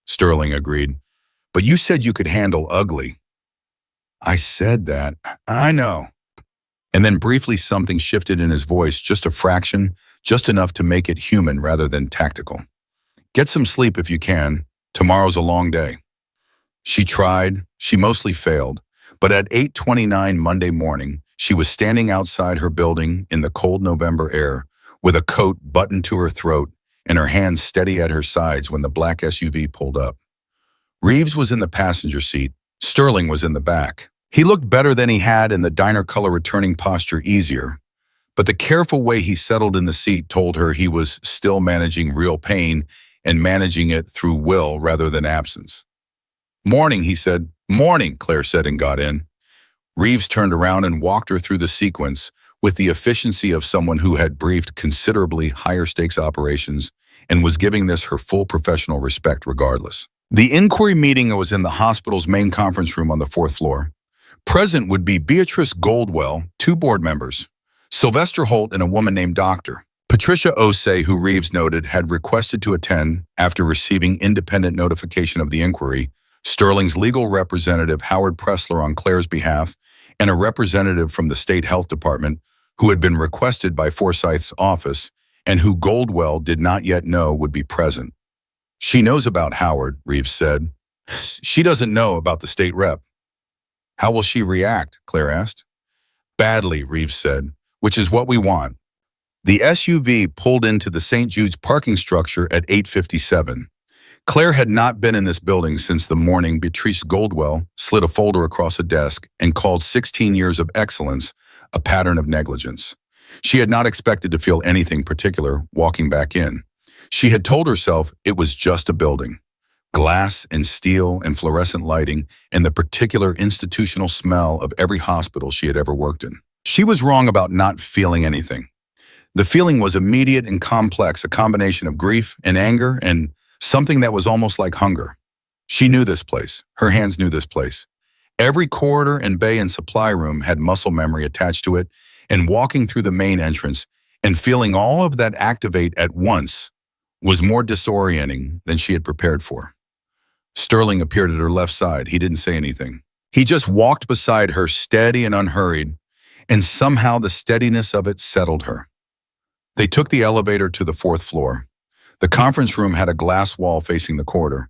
Sterling agreed. "But you said you could handle ugly." "I said that. I know." And then briefly something shifted in his voice, just a fraction, just enough to make it human rather than tactical. "Get some sleep if you can. Tomorrow's a long day." She tried. She mostly failed. But at 8:29 Monday morning, she was standing outside her building in the cold November air, with a coat buttoned to her throat and her hands steady at her sides when the black SUV pulled up. Reeves was in the passenger seat. Sterling was in the back. He looked better than he had, and the diner color returning posture easier. But the careful way he settled in the seat told her he was still managing real pain and managing it through will rather than absence. "Morning," he said. "Morning," Claire said and got in. Reeves turned around and walked her through the sequence with the efficiency of someone who had briefed considerably higher stakes operations and was giving this her full professional respect regardless. The inquiry meeting was in the hospital's main conference room on the 4th floor. Present would be Beatrice Goldwell, 2 board members, Sylvester Holt, and a woman named Dr. Patricia Osei, who Reeves noted had requested to attend after receiving independent notification of the inquiry, Sterling's legal representative Howard Pressler on Claire's behalf, and a representative from the state health department who had been requested by Forsyth's office and who Goldwell did not yet know would be present. "She knows about Howard," Reeves said. "She doesn't know about the state rep." "How will she react?" Claire asked. "Badly," Reeves said, "which is what we want." The SUV pulled into the St. Jude's parking structure at 8:57. Claire had not been in this building since the morning Beatrice Goldwell slid a folder across a desk and called 16 years of excellence a pattern of negligence. She had not expected to feel anything particular walking back in. She had told herself it was just a building. Glass and steel and fluorescent lighting and the particular institutional smell of every hospital she had ever worked in. She was wrong about not feeling anything. The feeling was immediate and complex, a combination of grief and anger and something that was almost like hunger. She knew this place. Her hands knew this place. Every corridor and bay and supply room had muscle memory attached to it, and walking through the main entrance and feeling all of that activate at once was more disorienting than she had prepared for. Sterling appeared at her left side. He didn't say anything. He just walked beside her, steady and unhurried, and somehow the steadiness of it settled her. They took the elevator to the 4th floor. The conference room had a glass wall facing the corridor.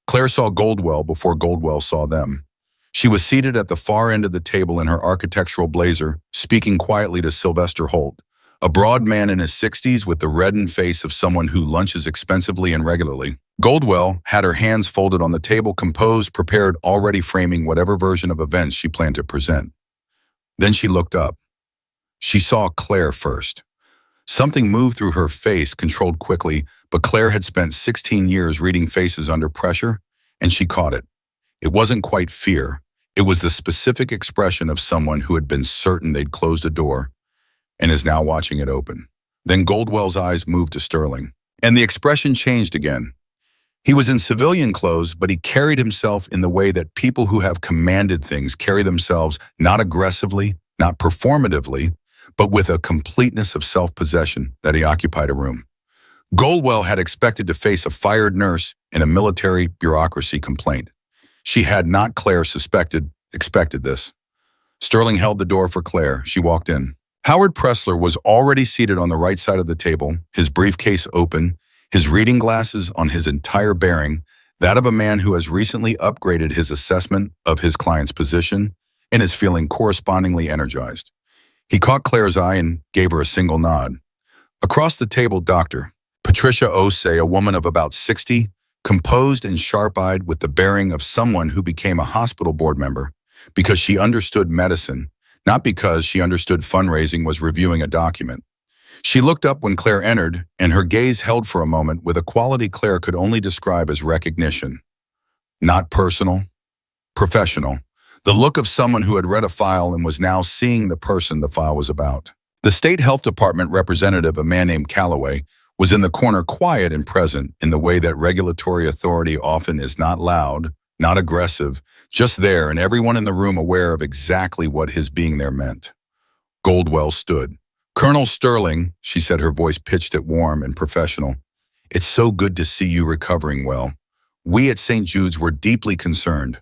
Claire saw Goldwell before Goldwell saw them. She was seated at the far end of the table in her architectural blazer, speaking quietly to Sylvester Holt, a broad man in his 60s with the reddened face of someone who lunches expensively and regularly. Goldwell had her hands folded on the table, composed, prepared, already framing whatever version of events she planned to present. Then she looked up. She saw Claire first. Something moved through her face, controlled quickly, but Claire had spent 16 years reading faces under pressure, and she caught it. It wasn't quite fear. It was the specific expression of someone who had been certain they'd closed a door and is now watching it open. Then Goldwell's eyes moved to Sterling, and the expression changed again. He was in civilian clothes, but he carried himself in the way that people who have commanded things carry themselves, not aggressively, not performatively, but with a completeness of self-possession that he occupied a room. Goldwell had expected to face a fired nurse and a military bureaucracy complaint. She had not, Claire expected this. Sterling held the door for Claire. She walked in. Howard Pressler was already seated on the right side of the table, his briefcase open, his reading glasses on his entire bearing, that of a man who has recently upgraded his assessment of his client's position and is feeling correspondingly energized. He caught Claire's eye and gave her a single nod. Across the table, Dr. Patricia Osei, a woman of about 60, composed and sharp-eyed with the bearing of someone who became a hospital board member because she understood medicine, not because she understood fundraising, was reviewing a document. She looked up when Claire entered, and her gaze held for a moment with a quality Claire could only describe as recognition. Not personal, professional. The look of someone who had read a file and was now seeing the person the file was about. The state health department representative, a man named Calloway, was in the corner, quiet and present in the way that regulatory authority often is, not loud, not aggressive, just there, and everyone in the room aware of exactly what his being there meant. Goldwell stood. "Colonel Sterling," she said, her voice pitched at warm and professional, "it's so good to see you recovering well. We at St. Jude's were deeply concerned."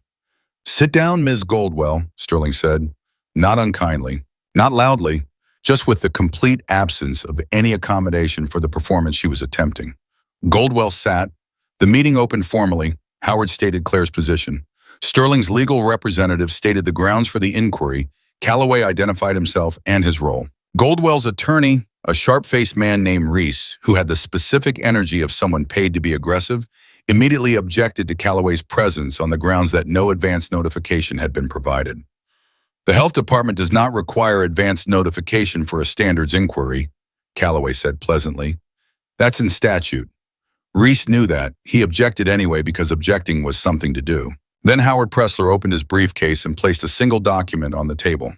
"Sit down, Ms. Goldwell," Sterling said, not unkindly, not loudly, just with the complete absence of any accommodation for the performance she was attempting. Goldwell sat. The meeting opened formally. Howard stated Claire's position. Sterling's legal representative stated the grounds for the inquiry. Calloway identified himself and his role. Goldwell's attorney, a sharp-faced man named Reese, who had the specific energy of someone paid to be aggressive, immediately objected to Calloway's presence on the grounds that no advance notification had been provided. "The health department does not require advance notification for a standards inquiry," Calloway said pleasantly. "That's in statute." Reese knew that. He objected anyway because objecting was something to do. Then Howard Pressler opened his briefcase and placed a single document on the table.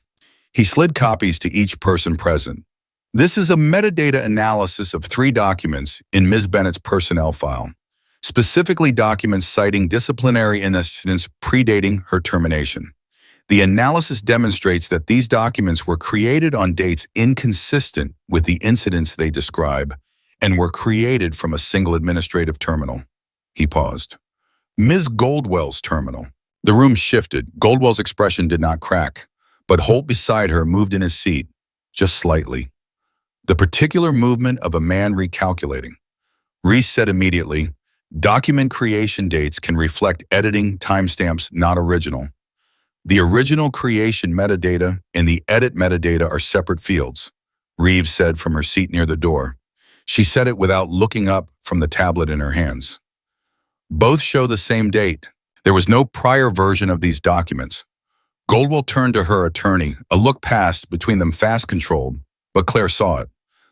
He slid copies to each person present. "This is a metadata analysis of 3 documents in Ms. Bennett's personnel file, specifically documents citing disciplinary incidents predating her termination. The analysis demonstrates that these documents were created on dates inconsistent with the incidents they describe and were created from a single administrative terminal." He paused. "Ms. Goldwell's terminal." The room shifted. Goldwell's expression did not crack, but Holt beside her moved in his seat, just slightly. The particular movement of a man recalculating. Reese said immediately, "Document creation dates can reflect editing timestamps, not original. The original creation metadata and the edit metadata are separate fields," Reeves said from her seat near the door. She said it without looking up from the tablet in her hands. Both show the same date. There was no prior version of these documents. Goldwell turned to her attorney, a look passed between them fast-controlled, but Claire saw it.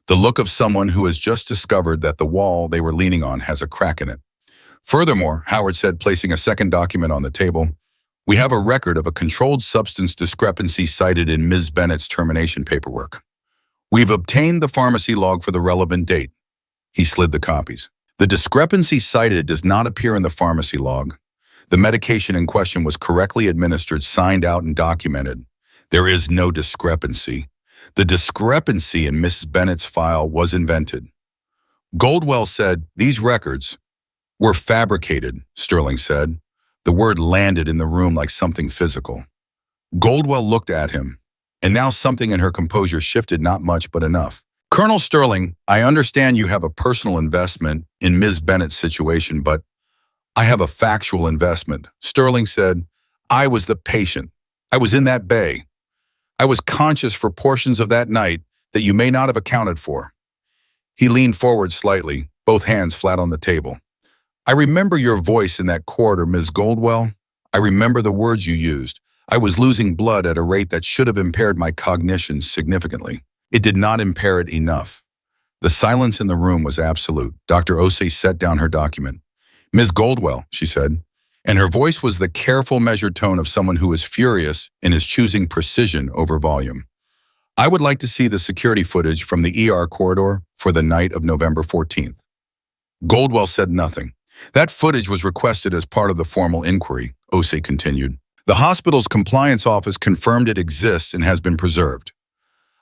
The look of someone who has just discovered that the wall they were leaning on has a crack in it. Furthermore, Howard said, placing a second document on the table, we have a record of a controlled substance discrepancy cited in Ms. Bennett's termination paperwork. We've obtained the pharmacy log for the relevant date. He slid the copies. The discrepancy cited does not appear in the pharmacy log. The medication in question was correctly administered, signed out, and documented. There is no discrepancy. The discrepancy in Mrs. Bennett's file was invented. Goldwell said, these records were fabricated, Sterling said. The word landed in the room like something physical. Goldwell looked at him, and now something in her composure shifted, not much, but enough. Colonel Sterling, I understand you have a personal investment in Ms. Bennett's situation, but I have a factual investment. Sterling said, I was the patient. I was in that bay. I was conscious for portions of that night that you may not have accounted for. He leaned forward slightly, both hands flat on the table. I remember your voice in that corridor, Ms. Goldwell. I remember the words you used. I was losing blood at a rate that should have impaired my cognition significantly. It did not impair it enough. The silence in the room was absolute. Dr. Osei set down her document. Ms. Goldwell, she said, and her voice was the careful, measured tone of someone who is furious and is choosing precision over volume. I would like to see the security footage from the ER corridor for the night of November 14th. Goldwell said nothing. That footage was requested as part of the formal inquiry, Osei continued. The hospital's compliance office confirmed it exists and has been preserved.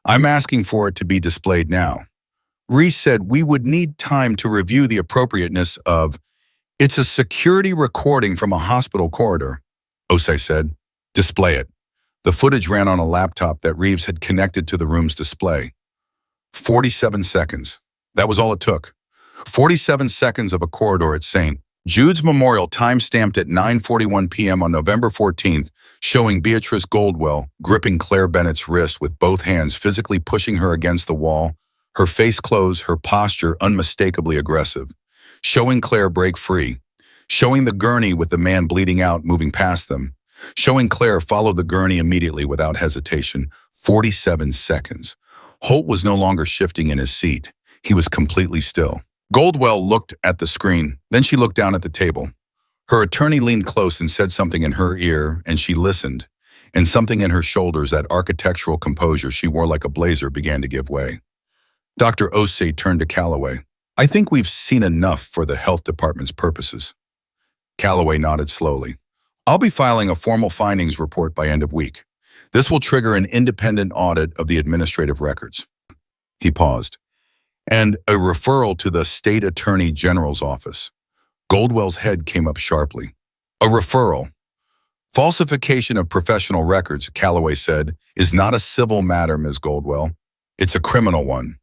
I'm asking for it to be displayed now. Reese said we would need time to review the appropriateness of. It's a security recording from a hospital corridor, Osei said. Display it. The footage ran on a laptop that Reeves had connected to the room's display. 47 seconds. That was all it took. 47 seconds of a corridor at St. Jude's Memorial, time-stamped at 9:41 p.m. on November 14th, showing Beatrice Goldwell gripping Clare Bennett's wrist with both hands, physically pushing her against the wall, her face closed, her posture unmistakably aggressive. Showing Claire break free. Showing the gurney with the man bleeding out moving past them. Showing Claire follow the gurney immediately without hesitation. 47 seconds. Holt was no longer shifting in his seat. He was completely still. Goldwell looked at the screen, then she looked down at the table. Her attorney leaned close and said something in her ear, and she listened, and something in her shoulders, that architectural composure she wore like a blazer, began to give way. Dr. Osei turned to Calloway. I think we've seen enough for the health department's purposes. Calloway nodded slowly. I'll be filing a formal findings report by end of week. This will trigger an independent audit of the administrative records. He paused. And a referral to the State Attorney General's office. Goldwell's head came up sharply. A referral. Falsification of professional records, Calloway said, is not a civil matter, Ms. Goldwell. It's a criminal one.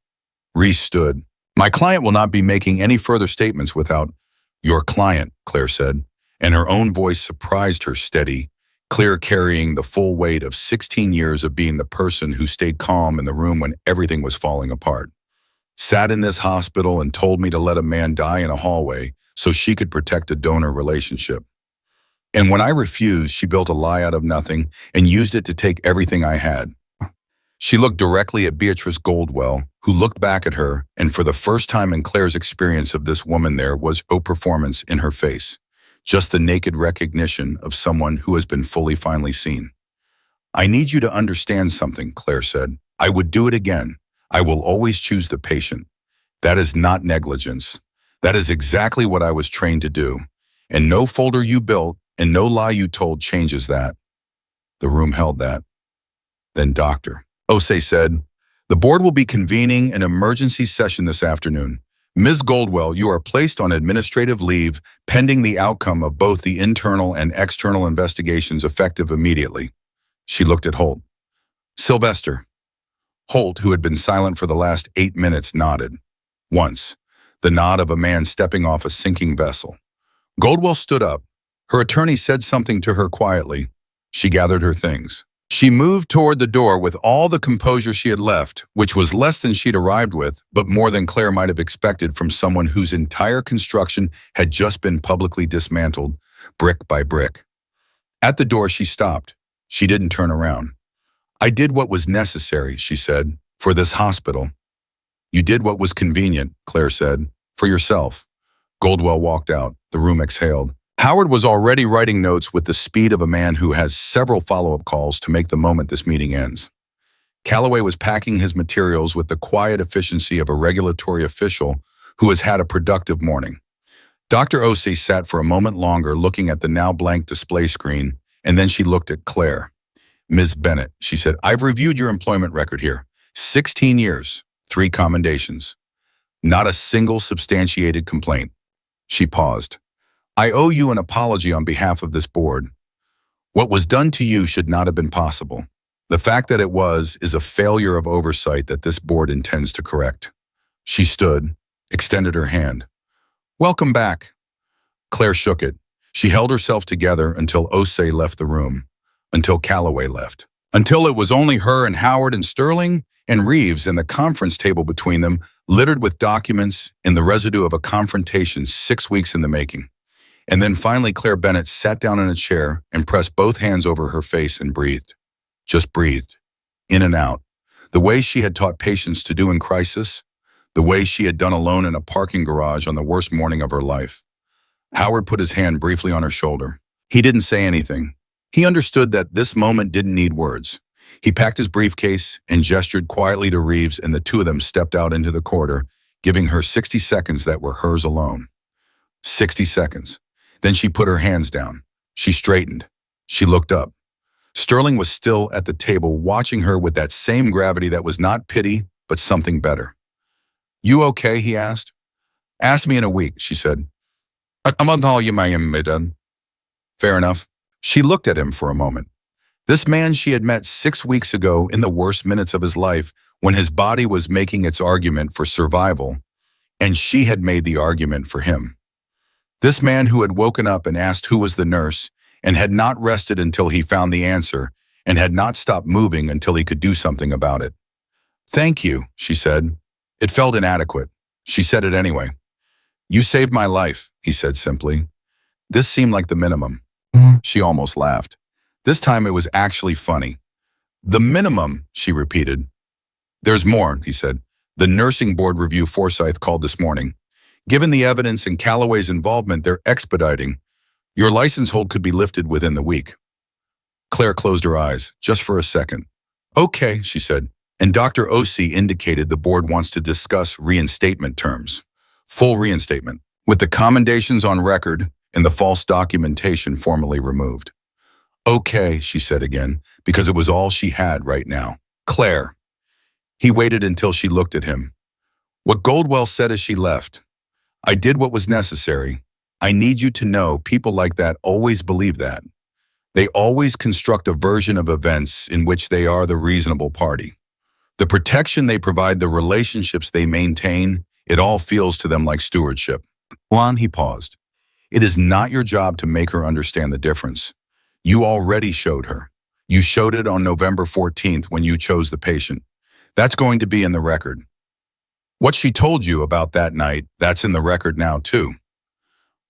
Reese stood. My client will not be making any further statements without your client, Claire said, and her own voice surprised her, steady, clear, carrying the full weight of 16 years of being the person who stayed calm in the room when everything was falling apart. Sat in this hospital and told me to let a man die in a hallway so she could protect a donor relationship. And when I refused, she built a lie out of nothing and used it to take everything I had. She looked directly at Beatrice Goldwell, who looked back at her, and for the first time in Claire's experience of this woman there was no performance in her face, just the naked recognition of someone who has been finally seen. I need you to understand something, Claire said. I would do it again. I will always choose the patient. That is not negligence. That is exactly what I was trained to do. And no folder you built and no lie you told changes that. The room held that. Then Dr. Osei said, the board will be convening an emergency session this afternoon. Ms. Goldwell, you are placed on administrative leave pending the outcome of both the internal and external investigations, effective immediately. She looked at Holt. Sylvester. Holt, who had been silent for the last 8 minutes, nodded. Once, the nod of a man stepping off a sinking vessel. Goldwell stood up. Her attorney said something to her quietly. She gathered her things. She moved toward the door with all the composure she had left, which was less than she'd arrived with, but more than Claire might have expected from someone whose entire construction had just been publicly dismantled, brick by brick. At the door, she stopped. She didn't turn around. "I did what was necessary," she said, "for this hospital." "You did what was convenient," Claire said, "for yourself." Goldwell walked out. The room exhaled. Howard was already writing notes with the speed of a man who has several follow-up calls to make the moment this meeting ends. Calloway was packing his materials with the quiet efficiency of a regulatory official who has had a productive morning. Dr. Osei sat for a moment longer looking at the now blank display screen, and then she looked at Claire. "Ms. Bennett," she said, "I've reviewed your employment record here. 16 years, 3 commendations. Not a single substantiated complaint." She paused. "I owe you an apology on behalf of this board. What was done to you should not have been possible. The fact that it was is a failure of oversight that this board intends to correct." She stood, extended her hand. "Welcome back." Claire shook it. She held herself together until Osei left the room, until Calloway left, until it was only her and Howard and Sterling and Reeves and the conference table between them, littered with documents and the residue of a confrontation 6 weeks in the making. And then finally Clare Bennett sat down in a chair and pressed both hands over her face and breathed. Just breathed. In and out. The way she had taught patients to do in crisis. The way she had done alone in a parking garage on the worst morning of her life. Howard put his hand briefly on her shoulder. He didn't say anything. He understood that this moment didn't need words. He packed his briefcase and gestured quietly to Reeves, and the two of them stepped out into the corridor, giving her 60 seconds that were hers alone. 60 seconds. Then she put her hands down. She straightened. She looked up. Sterling was still at the table, watching her with that same gravity that was not pity, but something better. "You okay?" he asked. "Ask me in a week," she said. "I'm on all you may have done." "Fair enough." She looked at him for a moment. This man she had met 6 weeks ago in the worst minutes of his life, when his body was making its argument for survival, and she had made the argument for him. This man who had woken up and asked who was the nurse, and had not rested until he found the answer, and had not stopped moving until he could do something about it. "Thank you," she said. It felt inadequate. She said it anyway. "You saved my life," he said simply. This seemed like the minimum. She almost laughed. This time it was actually funny. "The minimum," she repeated. "There's more," he said. "The nursing board review Forsyth called this morning. Given the evidence and Calloway's involvement, they're expediting. Your license hold could be lifted within the week." Claire closed her eyes, just for a second. "Okay," she said, and Dr. Osei indicated the board wants to discuss reinstatement terms. Full reinstatement, with the commendations on record and the false documentation formally removed. "Okay," she said again, because it was all she had right now. "Claire." He waited until she looked at him. What Goldwell said as she left. "I did what was necessary. I need you to know people like that always believe that. They always construct a version of events in which they are the reasonable party. The protection they provide, the relationships they maintain, it all feels to them like stewardship." Juan, he paused. "It is not your job to make her understand the difference. You already showed her. You showed it on November 14th when you chose the patient. That's going to be in the record. What she told you about that night, that's in the record now too."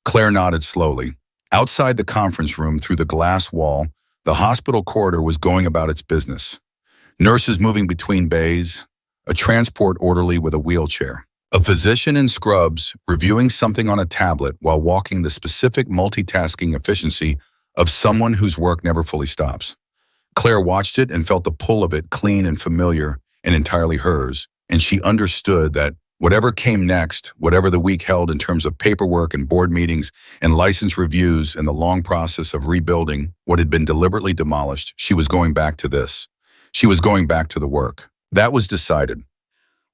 Claire nodded slowly. Outside the conference room, through the glass wall, the hospital corridor was going about its business. Nurses moving between bays, a transport orderly with a wheelchair, a physician in scrubs reviewing something on a tablet while walking the specific multitasking efficiency of someone whose work never fully stops. Claire watched it and felt the pull of it, clean and familiar and entirely hers, and she understood that whatever came next, whatever the week held in terms of paperwork and board meetings and license reviews and the long process of rebuilding what had been deliberately demolished, she was going back to this. She was going back to the work. That was decided.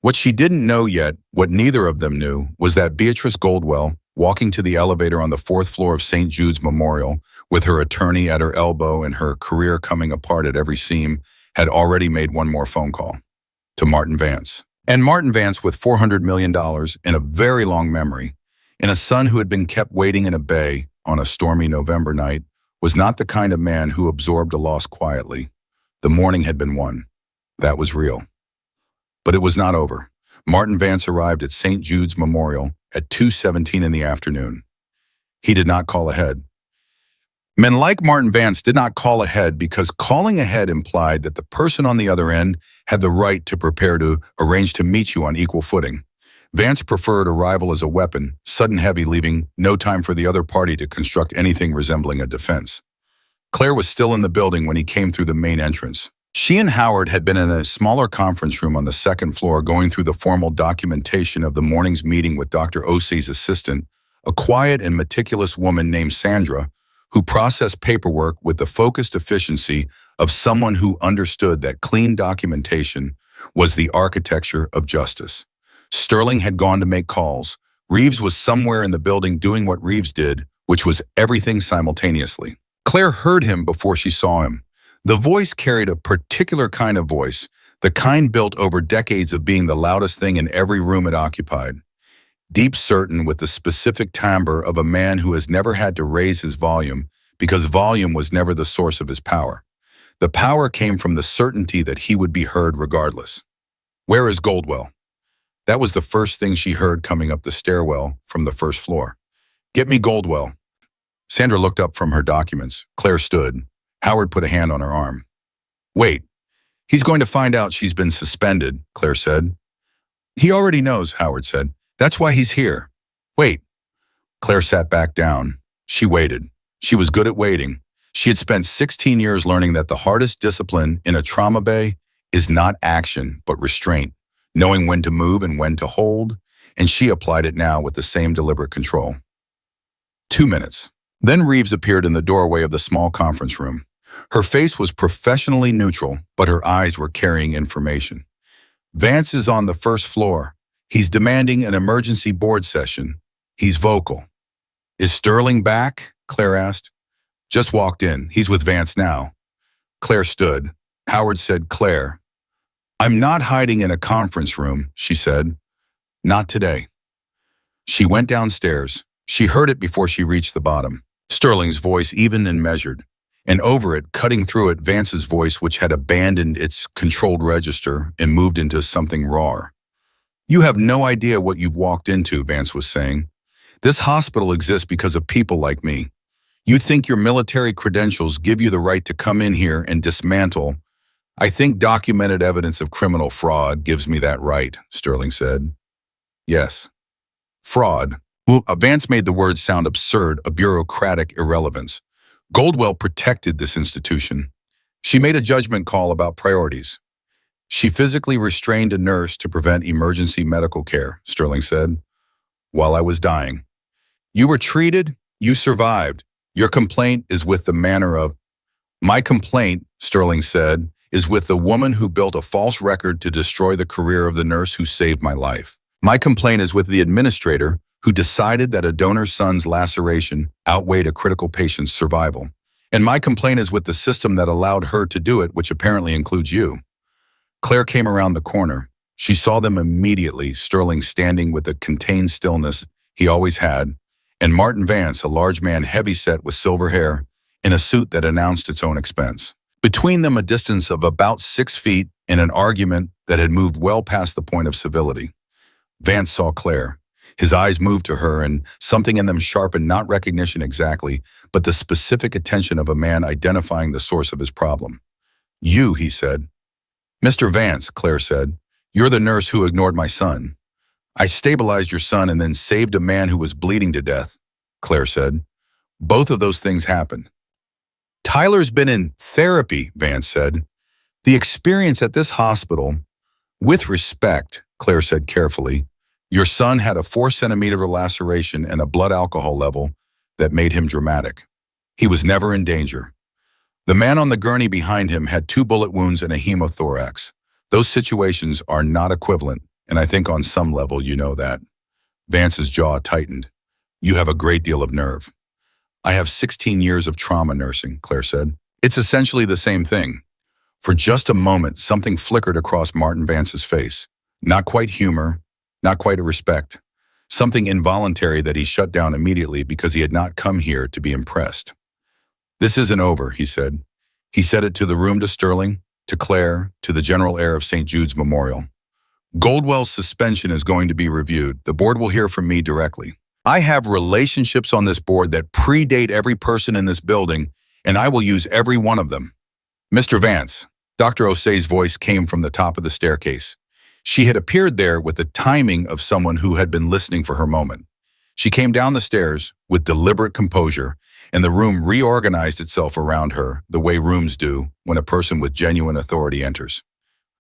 What she didn't know yet, what neither of them knew, was that Beatrice Goldwell, walking to the elevator on the 4th floor of St. Jude's Memorial, with her attorney at her elbow and her career coming apart at every seam, had already made one more phone call. To Martin Vance. And Martin Vance, with $400 million and a very long memory, and a son who had been kept waiting in a bay on a stormy November night, was not the kind of man who absorbed a loss quietly. The morning had been won. That was real. But it was not over. Martin Vance arrived at St. Jude's Memorial at 2:17 in the afternoon. He did not call ahead. Men like Martin Vance did not call ahead because calling ahead implied that the person on the other end had the right to prepare to arrange to meet you on equal footing. Vance preferred arrival as a weapon, sudden heavy, leaving no time for the other party to construct anything resembling a defense. Claire was still in the building when he came through the main entrance. She and Howard had been in a smaller conference room on the second floor going through the formal documentation of the morning's meeting with Dr. Osei's assistant, a quiet and meticulous woman named Sandra, who processed paperwork with the focused efficiency of someone who understood that clean documentation was the architecture of justice. Sterling had gone to make calls. Reeves was somewhere in the building doing what Reeves did, which was everything simultaneously. Claire heard him before she saw him. The voice carried a particular kind of voice, the kind built over decades of being the loudest thing in every room it occupied. Deep, certain, with the specific timbre of a man who has never had to raise his volume because volume was never the source of his power. The power came from the certainty that he would be heard regardless. "Where is Goldwell?" That was the first thing she heard coming up the stairwell from the first floor. "Get me Goldwell." Sandra looked up from her documents. Claire stood. Howard put a hand on her arm. "Wait. He's going to find out she's been suspended," Claire said. "He already knows," Howard said. "That's why he's here." "Wait." Claire sat back down. She waited. She was good at waiting. She had spent 16 years learning that the hardest discipline in a trauma bay is not action, but restraint, knowing when to move and when to hold, and she applied it now with the same deliberate control. 2 minutes. Then Reeves appeared in the doorway of the small conference room. Her face was professionally neutral, but her eyes were carrying information. "Vance is on the first floor. He's demanding an emergency board session. He's vocal." "Is Sterling back?" Claire asked. "Just walked in. He's with Vance now." Claire stood. Howard said, "Claire." "I'm not hiding in a conference room," she said. "Not today." She went downstairs. She heard it before she reached the bottom. Sterling's voice, even and measured. And over it, cutting through it, Vance's voice, which had abandoned its controlled register and moved into something raw. "You have no idea what you've walked into," Vance was saying. "This hospital exists because of people like me. You think your military credentials give you the right to come in here and dismantle. I think documented evidence of criminal fraud gives me that right," Sterling said. "Yes. Fraud." Vance made the word sound absurd, a bureaucratic irrelevance. Goldwell protected this institution. She made a judgment call about priorities. "She physically restrained a nurse to prevent emergency medical care," Sterling said, "while I was dying. You were treated, you survived. Your complaint is with the manner of—" "My complaint," Sterling said, "is with the woman who built a false record to destroy the career of the nurse who saved my life. My complaint is with the administrator who decided that a donor's son's laceration outweighed a critical patient's survival. And my complaint is with the system that allowed her to do it, which apparently includes you." Claire came around the corner. She saw them immediately, Sterling standing with the contained stillness he always had, and Martin Vance, a large man heavy-set with silver hair, in a suit that announced its own expense. Between them, a distance of about 6 feet in an argument that had moved well past the point of civility. Vance saw Claire. His eyes moved to her, and something in them sharpened not recognition exactly, but the specific attention of a man identifying the source of his problem. "You," he said. "Mr. Vance," Claire said, "you're the nurse who ignored my son." "I stabilized your son and then saved a man who was bleeding to death," Claire said. "Both of those things happened." "Tyler's been in therapy," Vance said. "The experience at this hospital—" "With respect," Claire said carefully, "your son had a 4-centimeter laceration and a blood alcohol level that made him dramatic. He was never in danger. The man on the gurney behind him had 2 bullet wounds and a hemothorax. Those situations are not equivalent, and I think on some level you know that." Vance's jaw tightened. "You have a great deal of nerve." "I have 16 years of trauma nursing," Claire said. "It's essentially the same thing." For just a moment, something flickered across Martin Vance's face. Not quite humor, not quite a respect. Something involuntary that he shut down immediately because he had not come here to be impressed. "This isn't over," he said. He said it to the room to Sterling. to Claire, to the general air of St. Jude's Memorial. Goldwell's suspension is going to be reviewed. The board will hear from me directly. I have relationships on this board that predate every person in this building, and I will use every one of them. Mr. Vance, Dr. Osei's voice came from the top of the staircase. She had appeared there with the timing of someone who had been listening for her moment. She came down the stairs with deliberate composure, and the room reorganized itself around her the way rooms do when a person with genuine authority enters.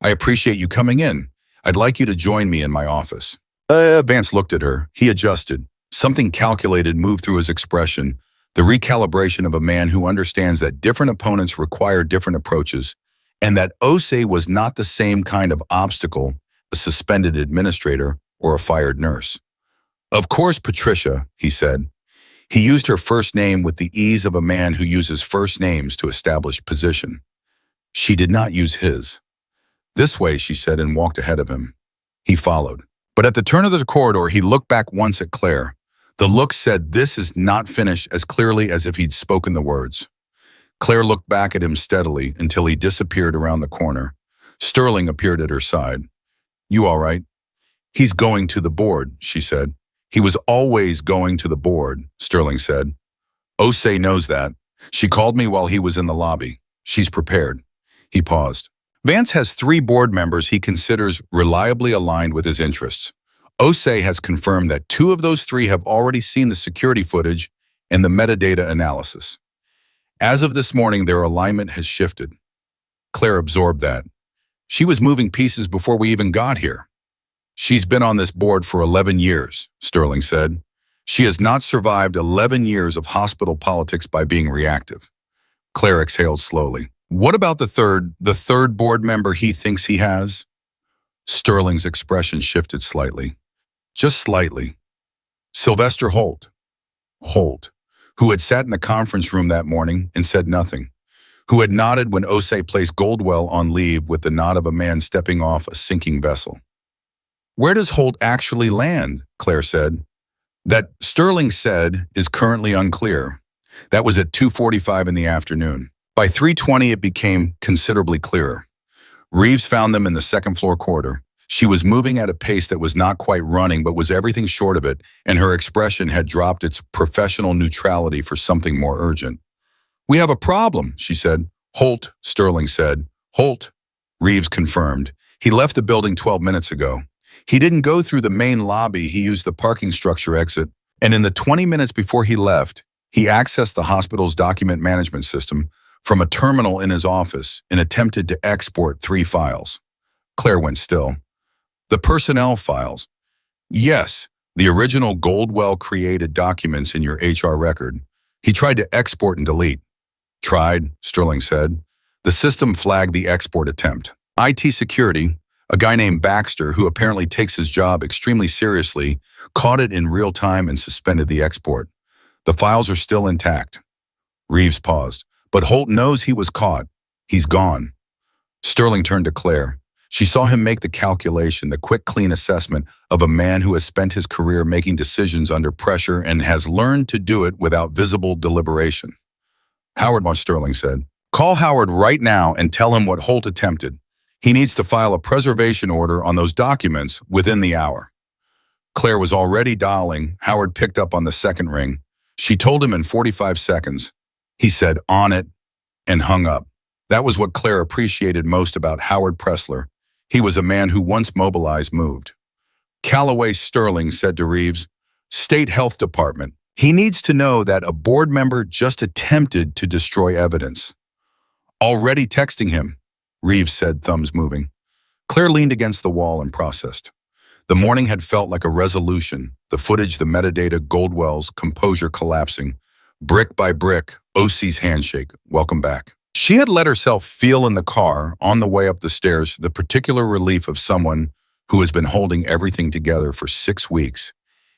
I appreciate you coming in. I'd like you to join me in my office. Vance looked at her. He adjusted. Something calculated moved through his expression, the recalibration of a man who understands that different opponents require different approaches, and that Osei was not the same kind of obstacle a suspended administrator or a fired nurse. Of course, Patricia, he said. He used her first name with the ease of a man who uses first names to establish position. She did not use his. This way, she said, and walked ahead of him. He followed. But at the turn of the corridor, he looked back once at Claire. The look said, "This is not finished," as clearly as if he'd spoken the words. Claire looked back at him steadily until he disappeared around the corner. Sterling appeared at her side. "You all right?" "He's going to the board," she said. "He was always going to the board," Sterling said. "Osei knows that. She called me while he was in the lobby. She's prepared." He paused. Vance has 3 board members he considers reliably aligned with his interests. Osei has confirmed that 2 of those 3 have already seen the security footage and the metadata analysis. As of this morning, their alignment has shifted. Claire absorbed that. She was moving pieces before we even got here. "She's been on this board for 11 years, Sterling said. "She has not survived 11 years of hospital politics by being reactive." Claire exhaled slowly. "What about the third board member he thinks he has?" Sterling's expression shifted slightly. Just slightly. Sylvester Holt. Holt, who had sat in the conference room that morning and said nothing, who had nodded when Osei placed Goldwell on leave with the nod of a man stepping off a sinking vessel. "Where does Holt actually land?" Claire said. "That," Sterling said, "is currently unclear." That was at 2:45 in the afternoon. By 3:20, it became considerably clearer. Reeves found them in the second-floor corridor. She was moving at a pace that was not quite running, but was everything short of it, and her expression had dropped its professional neutrality for something more urgent. "We have a problem," she said. "Holt," Sterling said. "Holt," Reeves confirmed. "He left the building 12 minutes ago. He didn't go through the main lobby. He used the parking structure exit, and in the 20 minutes before he left, he accessed the hospital's document management system from a terminal in his office and attempted to export 3 files. Claire went still. "The personnel files?" "Yes, the original Goldwell-created documents in your HR record. He tried to export and delete." "Tried," Sterling said. The system flagged the export attempt. IT security, a guy named Baxter, who apparently takes his job extremely seriously, caught it in real time and suspended the export. "The files are still intact." Reeves paused. "But Holt knows he was caught. He's gone." Sterling turned to Claire. She saw him make the calculation, the quick, clean assessment of a man who has spent his career making decisions under pressure and has learned to do it without visible deliberation. "Howard," Sterling said. "Call Howard right now and tell him what Holt attempted. He needs to file a preservation order on those documents within the hour." Claire was already dialing. Howard picked up on the second ring. She told him in 45 seconds. He said, "On it," and hung up. That was what Claire appreciated most about Howard Pressler. He was a man who once mobilized moved. Callaway Sterling said to Reeves, "State Health Department. He needs to know that a board member just attempted to destroy evidence." "Already texting him," Reeves said, thumbs moving. Claire leaned against the wall and processed. The morning had felt like a resolution, the footage, the metadata, Goldwell's composure collapsing. Brick by brick, Osei's handshake, "Welcome back." She had let herself feel in the car, on the way up the stairs, the particular relief of someone who has been holding everything together for 6 weeks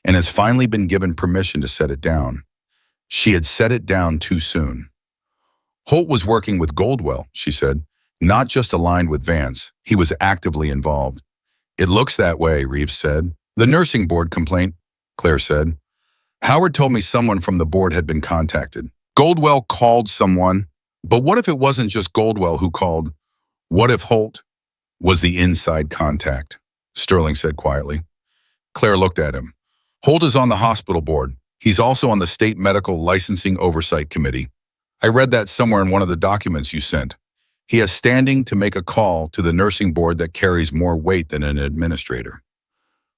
and has finally been given permission to set it down. She had set it down too soon. "Holt was working with Goldwell," she said, "not just aligned with Vance. He was actively involved." "It looks that way," Reeves said. "The nursing board complaint," Claire said. "Howard told me someone from the board had been contacted. Goldwell called someone, but what if it wasn't just Goldwell who called? What if Holt was the inside contact? Sterling said quietly. Claire looked at him. Holt is on the hospital board. He's also on the State Medical Licensing Oversight Committee. I read that somewhere in one of the documents you sent. He has standing to make a call to the nursing board that carries more weight than an administrator.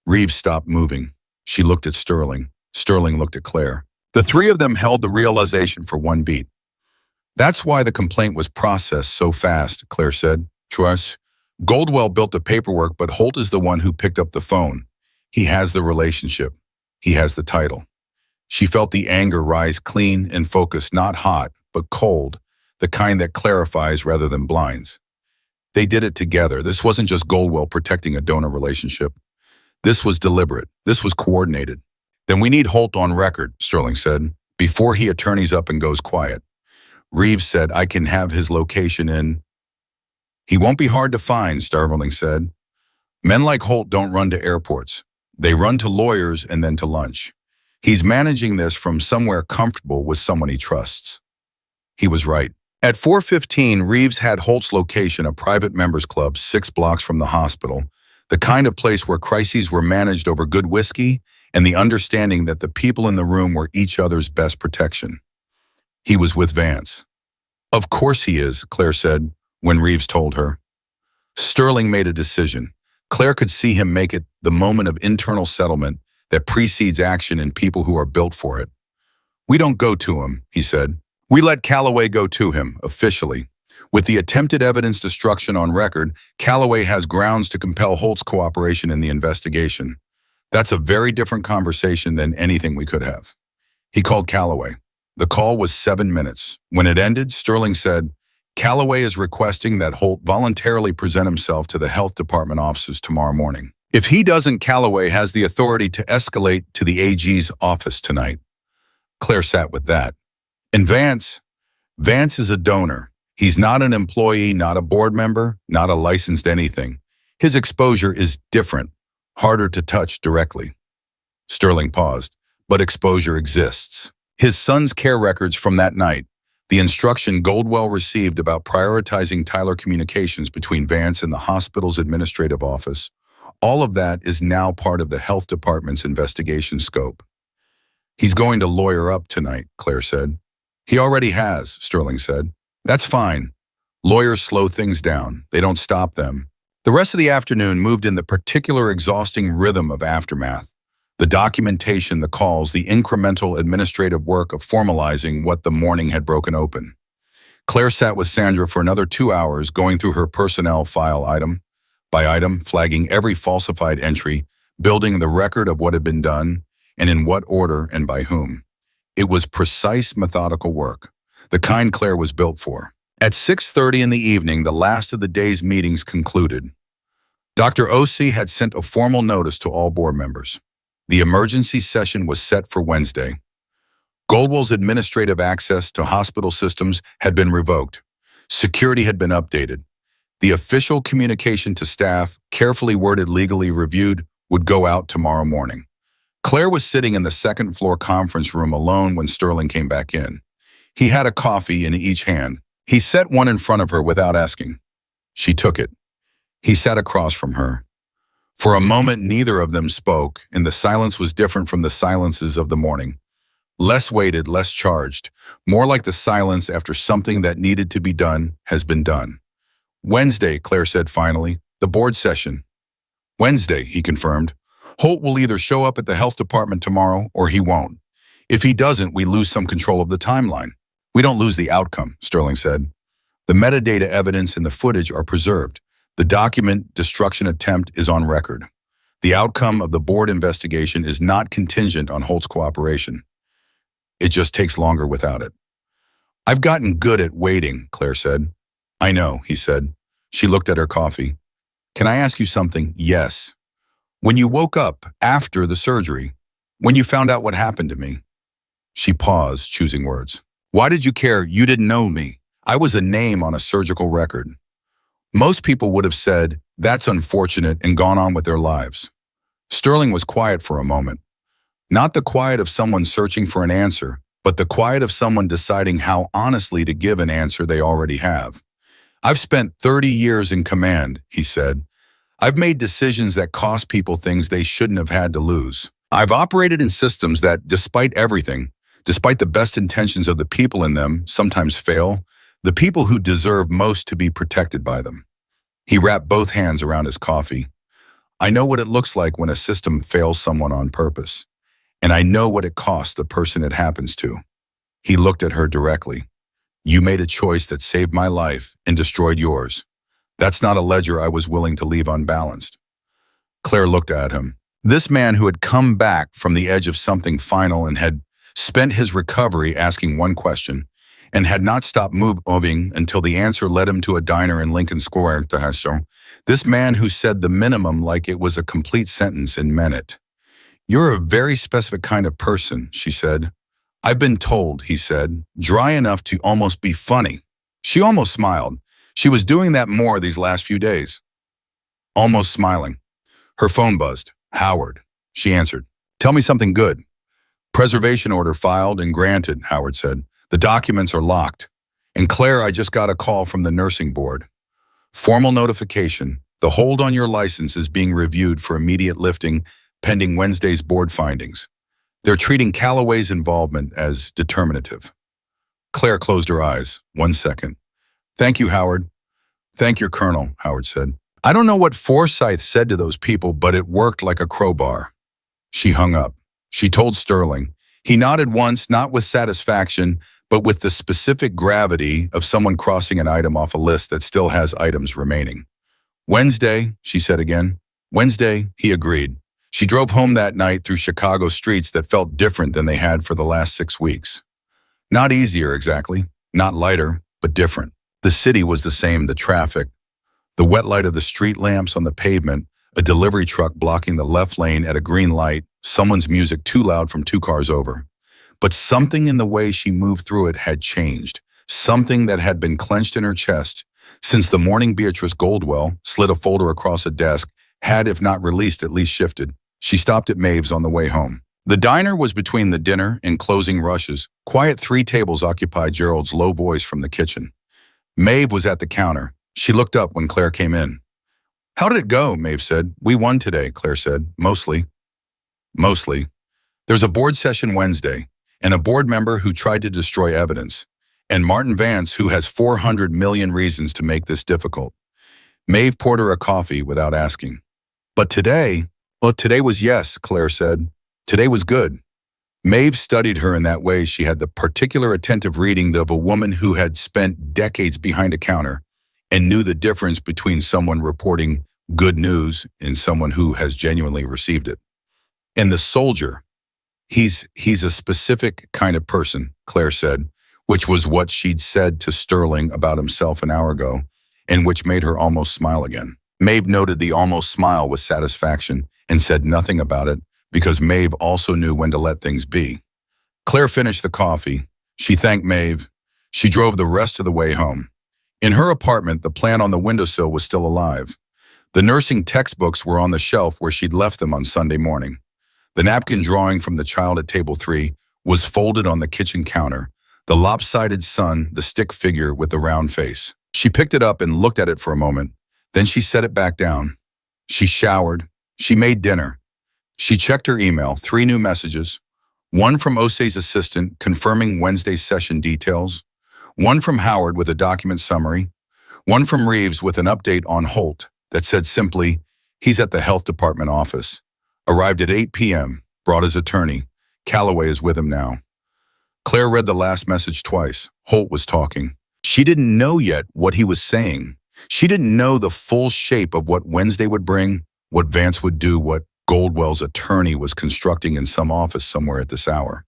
Reeves stopped moving. She looked at Sterling. Sterling looked at Claire. The three of them held the realization for one beat. That's why the complaint was processed so fast, Claire said. Trust. Goldwell built the paperwork, but Holt is the one who picked up the phone. He has the relationship. He has the title. She felt the anger rise clean and focused, not hot, but cold, the kind that clarifies rather than blinds. They did it together. This wasn't just Goldwell protecting a donor relationship. This was deliberate. This was coordinated. Then we need Holt on record, Sterling said, before he attorneys up and goes quiet. Reeves said, I can have his location in. He won't be hard to find, Sterling said. Men like Holt don't run to airports. They run to lawyers and then to lunch. He's managing this from somewhere comfortable with someone he trusts. He was right. At 4:15, Reeves had Holt's location, a private members club 6 blocks from the hospital, the kind of place where crises were managed over good whiskey and the understanding that the people in the room were each other's best protection. He was with Vance. Of course he is, Claire said when Reeves told her. Sterling made a decision. Claire could see him make it, the moment of internal settlement that precedes action in people who are built for it. We don't go to him, he said. We let Calloway go to him, officially. With the attempted evidence destruction on record, Calloway has grounds to compel Holt's cooperation in the investigation. That's a very different conversation than anything we could have. He called Calloway. The call was 7 minutes. When it ended, Sterling said, Calloway is requesting that Holt voluntarily present himself to the health department offices tomorrow morning. If he doesn't, Calloway has the authority to escalate to the AG's office tonight. Claire sat with that. And Vance is a donor. He's not an employee, not a board member, not a licensed anything. His exposure is different, harder to touch directly. Sterling paused, but exposure exists. His son's care records from that night, the instruction Goldwell received about prioritizing Tyler communications between Vance and the hospital's administrative office, all of that is now part of the health department's investigation scope. He's going to lawyer up tonight, Claire said. He already has, Sterling said. That's fine. Lawyers slow things down. They don't stop them. The rest of the afternoon moved in the particular exhausting rhythm of aftermath. The documentation, the calls, the incremental administrative work of formalizing what the morning had broken open. Claire sat with Sandra for another 2 hours, going through her personnel file item by item, flagging every falsified entry, building the record of what had been done, and in what order and by whom. It was precise, methodical work, the kind Claire was built for. At 6:30 in the evening, the last of the day's meetings concluded. Dr. O.C. had sent a formal notice to all board members. The emergency session was set for Wednesday. Goldwell's administrative access to hospital systems had been revoked. Security had been updated. The official communication to staff, carefully worded, legally reviewed, would go out tomorrow morning. Claire was sitting in the second-floor conference room alone when Sterling came back in. He had a coffee in each hand. He set one in front of her without asking. She took it. He sat across from her. For a moment, neither of them spoke, and the silence was different from the silences of the morning. Less weighted, less charged, more like the silence after something that needed to be done has been done. Wednesday, Claire said finally, the board session. Wednesday, he confirmed. Holt will either show up at the health department tomorrow or he won't. If he doesn't, we lose some control of the timeline. We don't lose the outcome, Sterling said. The metadata evidence and the footage are preserved. The document destruction attempt is on record. The outcome of the board investigation is not contingent on Holt's cooperation. It just takes longer without it. I've gotten good at waiting, Claire said. I know, he said. She looked at her coffee. Can I ask you something? Yes. When you woke up after the surgery, when you found out what happened to me. She paused, choosing words. Why did you care? You didn't know me. I was a name on a surgical record. Most people would have said, that's unfortunate, and gone on with their lives. Sterling was quiet for a moment. Not the quiet of someone searching for an answer, but the quiet of someone deciding how honestly to give an answer they already have. I've spent 30 years in command, he said. I've made decisions that cost people things they shouldn't have had to lose. I've operated in systems that, despite everything, despite the best intentions of the people in them, sometimes fail, the people who deserve most to be protected by them. He wrapped both hands around his coffee. I know what it looks like when a system fails someone on purpose, and I know what it costs the person it happens to. He looked at her directly. You made a choice that saved my life and destroyed yours. That's not a ledger I was willing to leave unbalanced. Claire looked at him. This man who had come back from the edge of something final and had spent his recovery asking one question and had not stopped moving until the answer led him to a diner in Lincoln Square. This man who said the minimum like it was a complete sentence and meant it. You're a very specific kind of person, she said. I've been told, he said, dry enough to almost be funny. She almost smiled. She was doing that more these last few days. Almost smiling. Her phone buzzed. Howard. She answered. Tell me something good. Preservation order filed and granted, Howard said. The documents are locked. And Claire, I just got a call from the nursing board. Formal notification. The hold on your license is being reviewed for immediate lifting pending Wednesday's board findings. They're treating Calloway's involvement as determinative. Claire closed her eyes. 1 second. Thank you, Howard. Thank your colonel, Howard said. I don't know what Forsyth said to those people, but it worked like a crowbar. She hung up. She told Sterling. He nodded once, not with satisfaction, but with the specific gravity of someone crossing an item off a list that still has items remaining. Wednesday, she said again. Wednesday, he agreed. She drove home that night through Chicago streets that felt different than they had for the last 6 weeks. Not easier, exactly. Not lighter, but different. The city was the same, the traffic, the wet light of the street lamps on the pavement, a delivery truck blocking the left lane at a green light, someone's music too loud from 2 cars over. But something in the way she moved through it had changed, something that had been clenched in her chest since the morning Beatrice Goldwell slid a folder across a desk, had, if not released, at least shifted. She stopped at Maeve's on the way home. The diner was between the dinner and closing rushes. Quiet 3 tables occupied Gerald's low voice from the kitchen. Maeve was at the counter. She looked up when Claire came in. How did it go? Maeve said. We won today, Claire said. Mostly. Mostly. There's a board session Wednesday, and a board member who tried to destroy evidence, and Martin Vance, who has 400 million reasons to make this difficult. Maeve poured her a coffee without asking. But today, well, today was yes, Claire said. Today was good. Maeve studied her in that way. She had the particular attentive reading of a woman who had spent decades behind a counter and knew the difference between someone reporting good news and someone who has genuinely received it. And the soldier, he's a specific kind of person, Claire said, which was what she'd said to Sterling about himself an hour ago, and which made her almost smile again. Maeve noted the almost smile with satisfaction and said nothing about it, because Maeve also knew when to let things be. Claire finished the coffee. She thanked Maeve. She drove the rest of the way home. In her apartment, the plant on the windowsill was still alive. The nursing textbooks were on the shelf where she'd left them on Sunday morning. The napkin drawing from the child at table 3 was folded on the kitchen counter, the lopsided son, the stick figure with the round face. She picked it up and looked at it for a moment. Then she set it back down. She showered. She made dinner. She checked her email, 3 new messages, one from Osei's assistant confirming Wednesday's session details, one from Howard with a document summary, one from Reeves with an update on Holt that said simply, he's at the health department office. Arrived at 8 p.m., brought his attorney. Calloway is with him now. Claire read the last message twice. Holt was talking. She didn't know yet what he was saying. She didn't know the full shape of what Wednesday would bring, what Vance would do, what Goldwell's attorney was constructing in some office somewhere at this hour.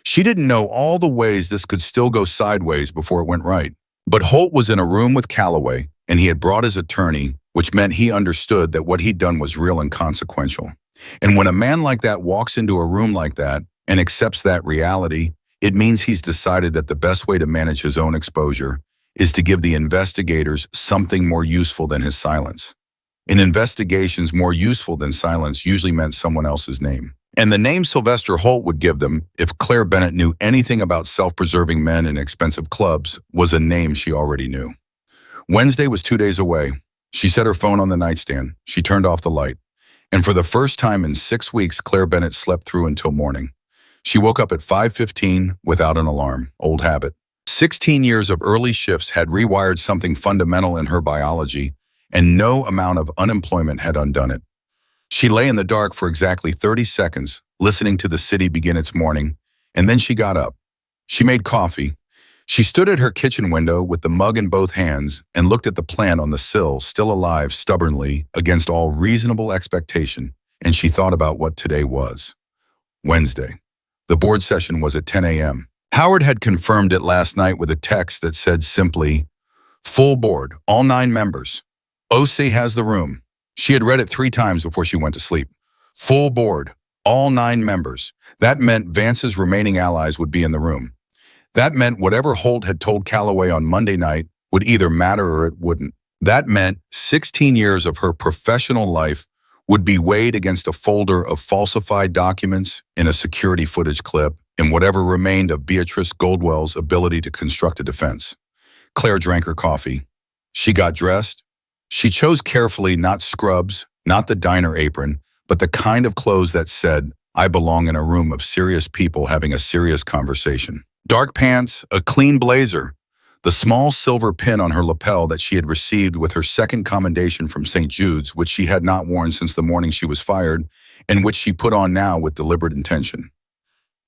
She didn't know all the ways this could still go sideways before it went right. But Holt was in a room with Calloway, and he had brought his attorney, which meant he understood that what he'd done was real and consequential. And when a man like that walks into a room like that and accepts that reality, it means he's decided that the best way to manage his own exposure is to give the investigators something more useful than his silence. In investigations, more useful than silence usually meant someone else's name. And the name Sylvester Holt would give them, if Clare Bennett knew anything about self-preserving men in expensive clubs, was a name she already knew. Wednesday was 2 days away. She set her phone on the nightstand. She turned off the light. And for the first time in 6 weeks, Clare Bennett slept through until morning. She woke up at 5:15 without an alarm, old habit. 16 years of early shifts had rewired something fundamental in her biology, and no amount of unemployment had undone it. She lay in the dark for exactly 30 seconds, listening to the city begin its morning, and then she got up. She made coffee. She stood at her kitchen window with the mug in both hands and looked at the plant on the sill, still alive stubbornly against all reasonable expectation, and she thought about what today was. Wednesday. The board session was at 10 a.m. Howard had confirmed it last night with a text that said simply, "Full board, all 9 members. OC has the room." She had read it 3 times before she went to sleep. Full board, all 9 members. That meant Vance's remaining allies would be in the room. That meant whatever Holt had told Calloway on Monday night would either matter or it wouldn't. That meant 16 years of her professional life would be weighed against a folder of falsified documents in a security footage clip and whatever remained of Beatrice Goldwell's ability to construct a defense. Clare drank her coffee. She got dressed. She chose carefully not scrubs, not the diner apron, but the kind of clothes that said, "I belong in a room of serious people having a serious conversation." Dark pants, a clean blazer, the small silver pin on her lapel that she had received with her second commendation from St. Jude's, which she had not worn since the morning she was fired, and which she put on now with deliberate intention.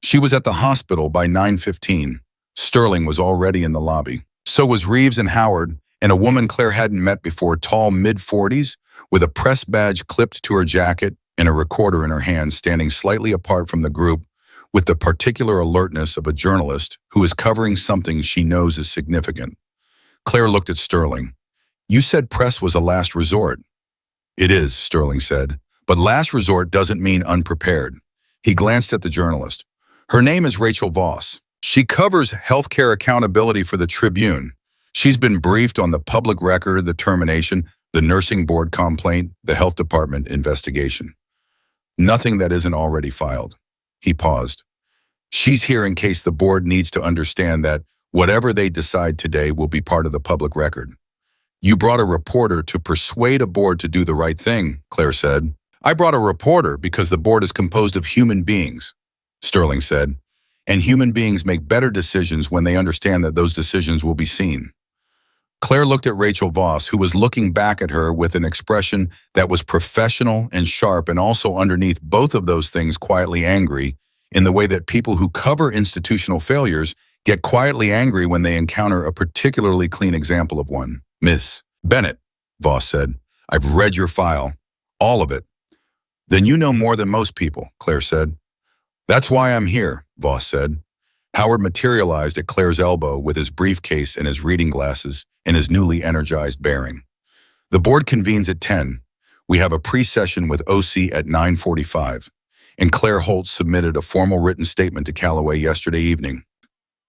She was at the hospital by 9:15. Sterling was already in the lobby. So was Reeves and Howard, and a woman Clare hadn't met before, tall mid-40s, with a press badge clipped to her jacket and a recorder in her hand, standing slightly apart from the group with the particular alertness of a journalist who is covering something she knows is significant. Clare looked at Sterling. "You said press was a last resort." "It is," Sterling said, "but last resort doesn't mean unprepared." He glanced at the journalist. "Her name is Rachel Voss. She covers healthcare accountability for the Tribune. She's been briefed on the public record, the termination, the nursing board complaint, the health department investigation. Nothing that isn't already filed." He paused. "She's here in case the board needs to understand that whatever they decide today will be part of the public record." "You brought a reporter to persuade a board to do the right thing," Clare said. "I brought a reporter because the board is composed of human beings," Sterling said, "and human beings make better decisions when they understand that those decisions will be seen." Clare looked at Rachel Voss, who was looking back at her with an expression that was professional and sharp, and also underneath both of those things quietly angry, in the way that people who cover institutional failures get quietly angry when they encounter a particularly clean example of one. "Miss Bennett," Voss said, "I've read your file. All of it." "Then you know more than most people," Clare said. "That's why I'm here," Voss said. Howard materialized at Clare's elbow with his briefcase and his reading glasses and his newly energized bearing. "The board convenes at 10. We have a pre-session with OC at 9:45. And Clare Holt submitted a formal written statement to Calloway yesterday evening."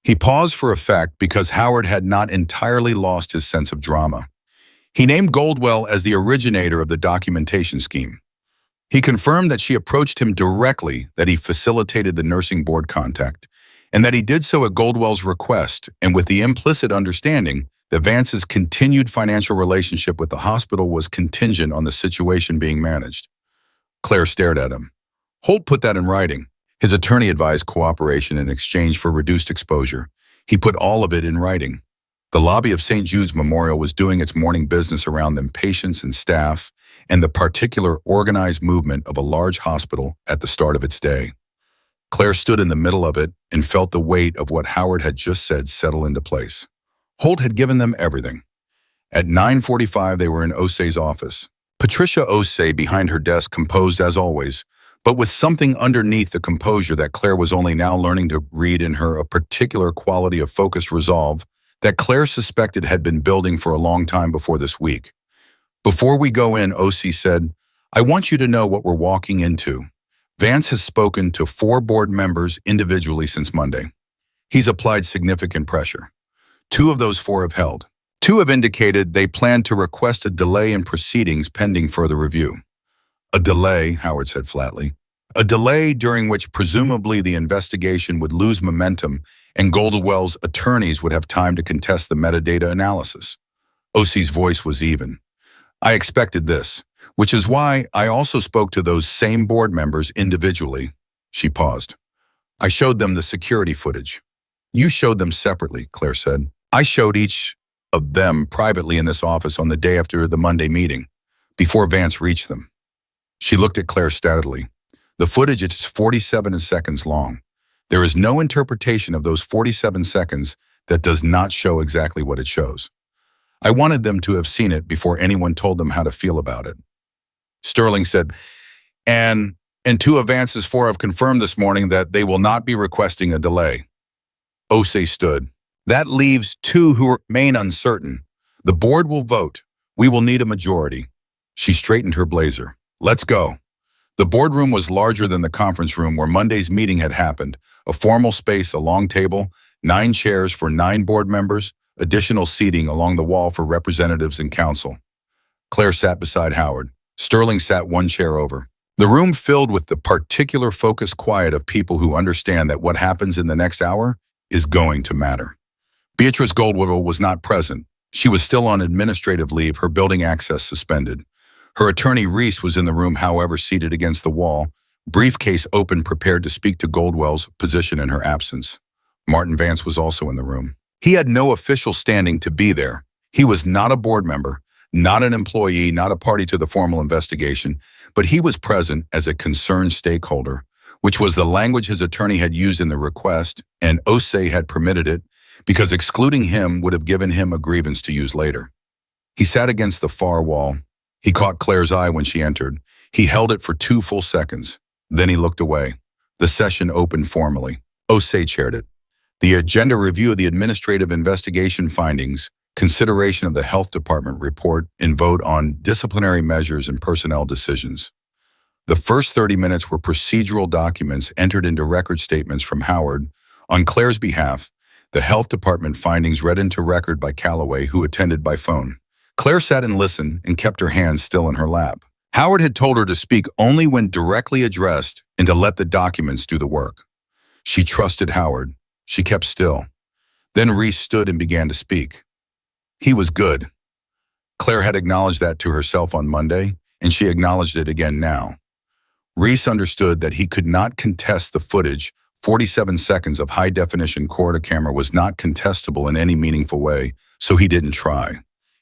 He paused for effect because Howard had not entirely lost his sense of drama. He named Goldwell as the originator of the documentation scheme. He confirmed that she approached him directly, that he facilitated the nursing board contact, and that he did so at Goldwell's request and with the implicit understanding that Vance's continued financial relationship with the hospital was contingent on the situation being managed. Clare stared at him. Holt put that in writing. His attorney advised cooperation in exchange for reduced exposure. He put all of it in writing. The lobby of St. Jude's Memorial was doing its morning business around them patients and staff and the particular organized movement of a large hospital at the start of its day. Clare stood in the middle of it and felt the weight of what Howard had just said settle into place. Holt had given them everything. At 9:45, they were in Osei's office. Patricia Osei behind her desk, composed as always, but with something underneath the composure that Clare was only now learning to read in her, a particular quality of focused resolve that Clare suspected had been building for a long time before this week. "Before we go in," Osei said, "I want you to know what we're walking into. Vance has spoken to 4 board members individually since Monday. He's applied significant pressure. 2 of those 4 have held. 2 have indicated they plan to request a delay in proceedings pending further review." "A delay," Howard said flatly. "A delay during which presumably the investigation would lose momentum and Goldwell's attorneys would have time to contest the metadata analysis." OC's voice was even. I expected this, which is why I also spoke to those same board members individually. She paused. I showed them the security footage. You showed them separately, Claire said. I showed each of them privately in this office on the day after the Monday meeting, before Vance reached them. She looked at Claire steadily. The footage is 47 seconds long. There is no interpretation of those 47 seconds that does not show exactly what it shows. I wanted them to have seen it before anyone told them how to feel about it. Sterling said, and two of Vance's four have confirmed this morning that they will not be requesting a delay. Osei stood. That leaves two who remain uncertain. The board will vote. We will need a majority. She straightened her blazer. Let's go. The boardroom was larger than the conference room where Monday's meeting had happened. A formal space, a long table, 9 chairs for 9 board members, additional seating along the wall for representatives and counsel. Claire sat beside Howard. Sterling sat 1 chair over. The room filled with the particular focused quiet of people who understand that what happens in the next hour is going to matter. Beatrice Goldwell was not present. She was still on administrative leave, her building access suspended. Her attorney Reese was in the room, however, seated against the wall, briefcase open, prepared to speak to Goldwell's position in her absence. Martin Vance was also in the room. He had no official standing to be there. He was not a board member, not an employee, not a party to the formal investigation, but he was present as a concerned stakeholder, which was the language his attorney had used in the request, and Osei had permitted it because excluding him would have given him a grievance to use later. He sat against the far wall. He caught Claire's eye when she entered. He held it for 2 full seconds. Then he looked away. The session opened formally. Osei chaired it. The agenda review of the administrative investigation findings, consideration of the health department report, and vote on disciplinary measures and personnel decisions. The first 30 minutes were procedural documents entered into record statements from Howard. On Claire's behalf, the health department findings read into record by Calloway, who attended by phone. Claire sat and listened and kept her hands still in her lap. Howard had told her to speak only when directly addressed and to let the documents do the work. She trusted Howard. She kept still. Then Reese stood and began to speak. He was good. Claire had acknowledged that to herself on Monday, and she acknowledged it again now. Reese understood that he could not contest the footage. 47 seconds of high-definition Corda camera was not contestable in any meaningful way, so he didn't try.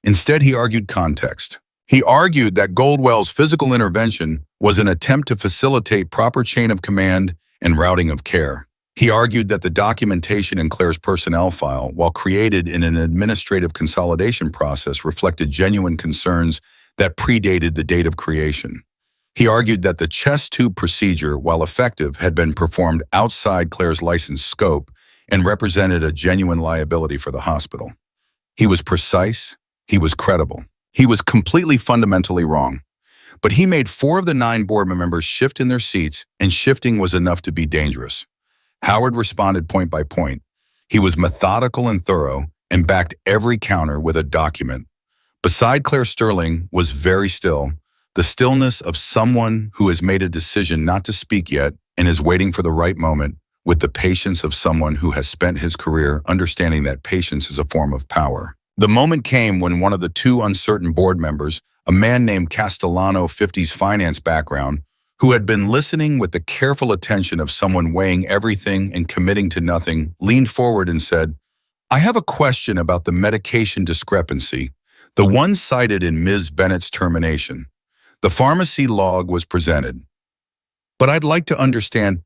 Instead, he argued context. He argued that Goldwell's physical intervention was an attempt to facilitate proper chain of command and routing of care. He argued that the documentation in Claire's personnel file, while created in an administrative consolidation process, reflected genuine concerns that predated the date of creation. He argued that the chest tube procedure, while effective, had been performed outside Claire's licensed scope and represented a genuine liability for the hospital. He was precise. He was credible. He was completely fundamentally wrong. But he made 4 of the 9 board members shift in their seats, and shifting was enough to be dangerous. Howard responded point by point. He was methodical and thorough and backed every counter with a document. Beside Clare Sterling was very still, the stillness of someone who has made a decision not to speak yet and is waiting for the right moment, with the patience of someone who has spent his career understanding that patience is a form of power. The moment came when one of the 2 uncertain board members, a man named Castellano, 50s finance background, who had been listening with the careful attention of someone weighing everything and committing to nothing, leaned forward and said, "I have a question about the medication discrepancy, the one cited in Ms. Bennett's termination. The pharmacy log was presented. But I'd like to understand."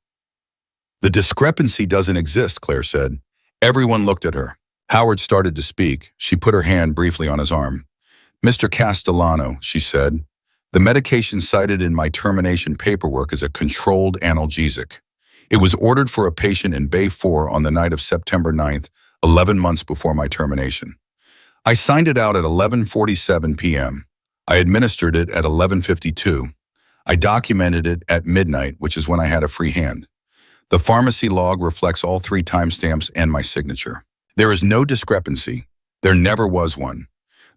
"The discrepancy doesn't exist," Claire said. Everyone looked at her. Howard started to speak. She put her hand briefly on his arm. "Mr. Castellano," she said, "the medication cited in my termination paperwork is a controlled analgesic. It was ordered for a patient in Bay 4 on the night of September 9th, 11 months before my termination. I signed it out at 11:47 p.m. I administered it at 11:52. I documented it at midnight, which is when I had a free hand. The pharmacy log reflects all 3 timestamps and my signature. There is no discrepancy. There never was one.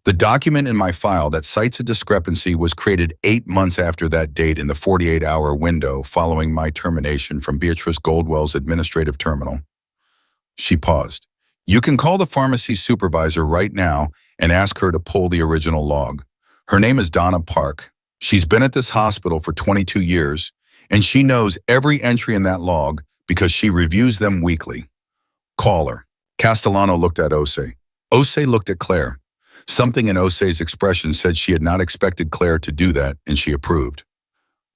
The document in my file that cites a discrepancy was created 8 months after that date in the 48-hour window following my termination from Beatrice Goldwell's administrative terminal." She paused. "You can call the pharmacy supervisor right now and ask her to pull the original log. Her name is Donna Park. She's been at this hospital for 22 years, and she knows every entry in that log because she reviews them weekly. Call her. Castellano looked at Osei. Osei looked at Claire. Something in Osei's expression said she had not expected Claire to do that, and she approved.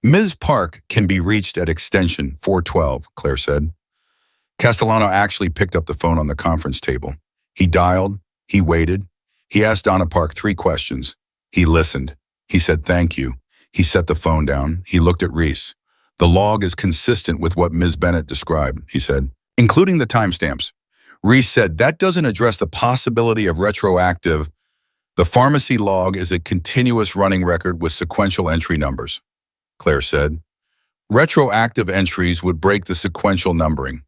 Ms. Park can be reached at extension 412, Claire said. Castellano actually picked up the phone on the conference table. He dialed. He waited. He asked Donna Park 3 questions. He listened. He said thank you. He set the phone down. He looked at Reese. The log is consistent with what Ms. Bennett described, he said, including the timestamps. Reese said that doesn't address the possibility of retroactive. The pharmacy log is a continuous running record with sequential entry numbers, Claire said. Retroactive entries would break the sequential numbering.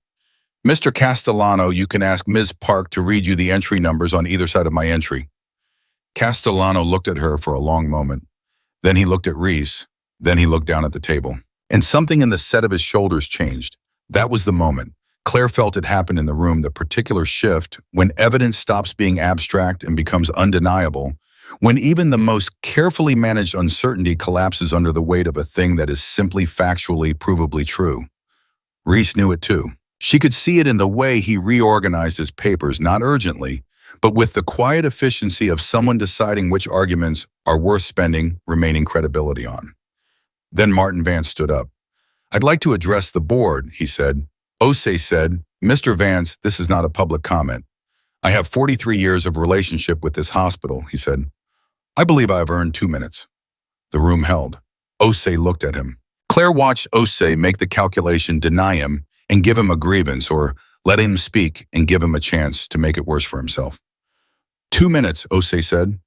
Mr. Castellano, you can ask Ms. Park to read you the entry numbers on either side of my entry. Castellano looked at her for a long moment. Then he looked at Reese. Then he looked down at the table. And something in the set of his shoulders changed. That was the moment. Claire felt it happen in the room, the particular shift when evidence stops being abstract and becomes undeniable, when even the most carefully managed uncertainty collapses under the weight of a thing that is simply factually, provably true. Reese knew it too. She could see it in the way he reorganized his papers, not urgently, but with the quiet efficiency of someone deciding which arguments are worth spending remaining credibility on. Then Martin Vance stood up. I'd like to address the board, he said. Osei said, Mr. Vance, this is not a public comment. I have 43 years of relationship with this hospital, he said. I believe I have earned 2 minutes. The room held. Osei looked at him. Claire watched Osei make the calculation, deny him, and give him a grievance, or let him speak and give him a chance to make it worse for himself. 2 minutes, Osei said.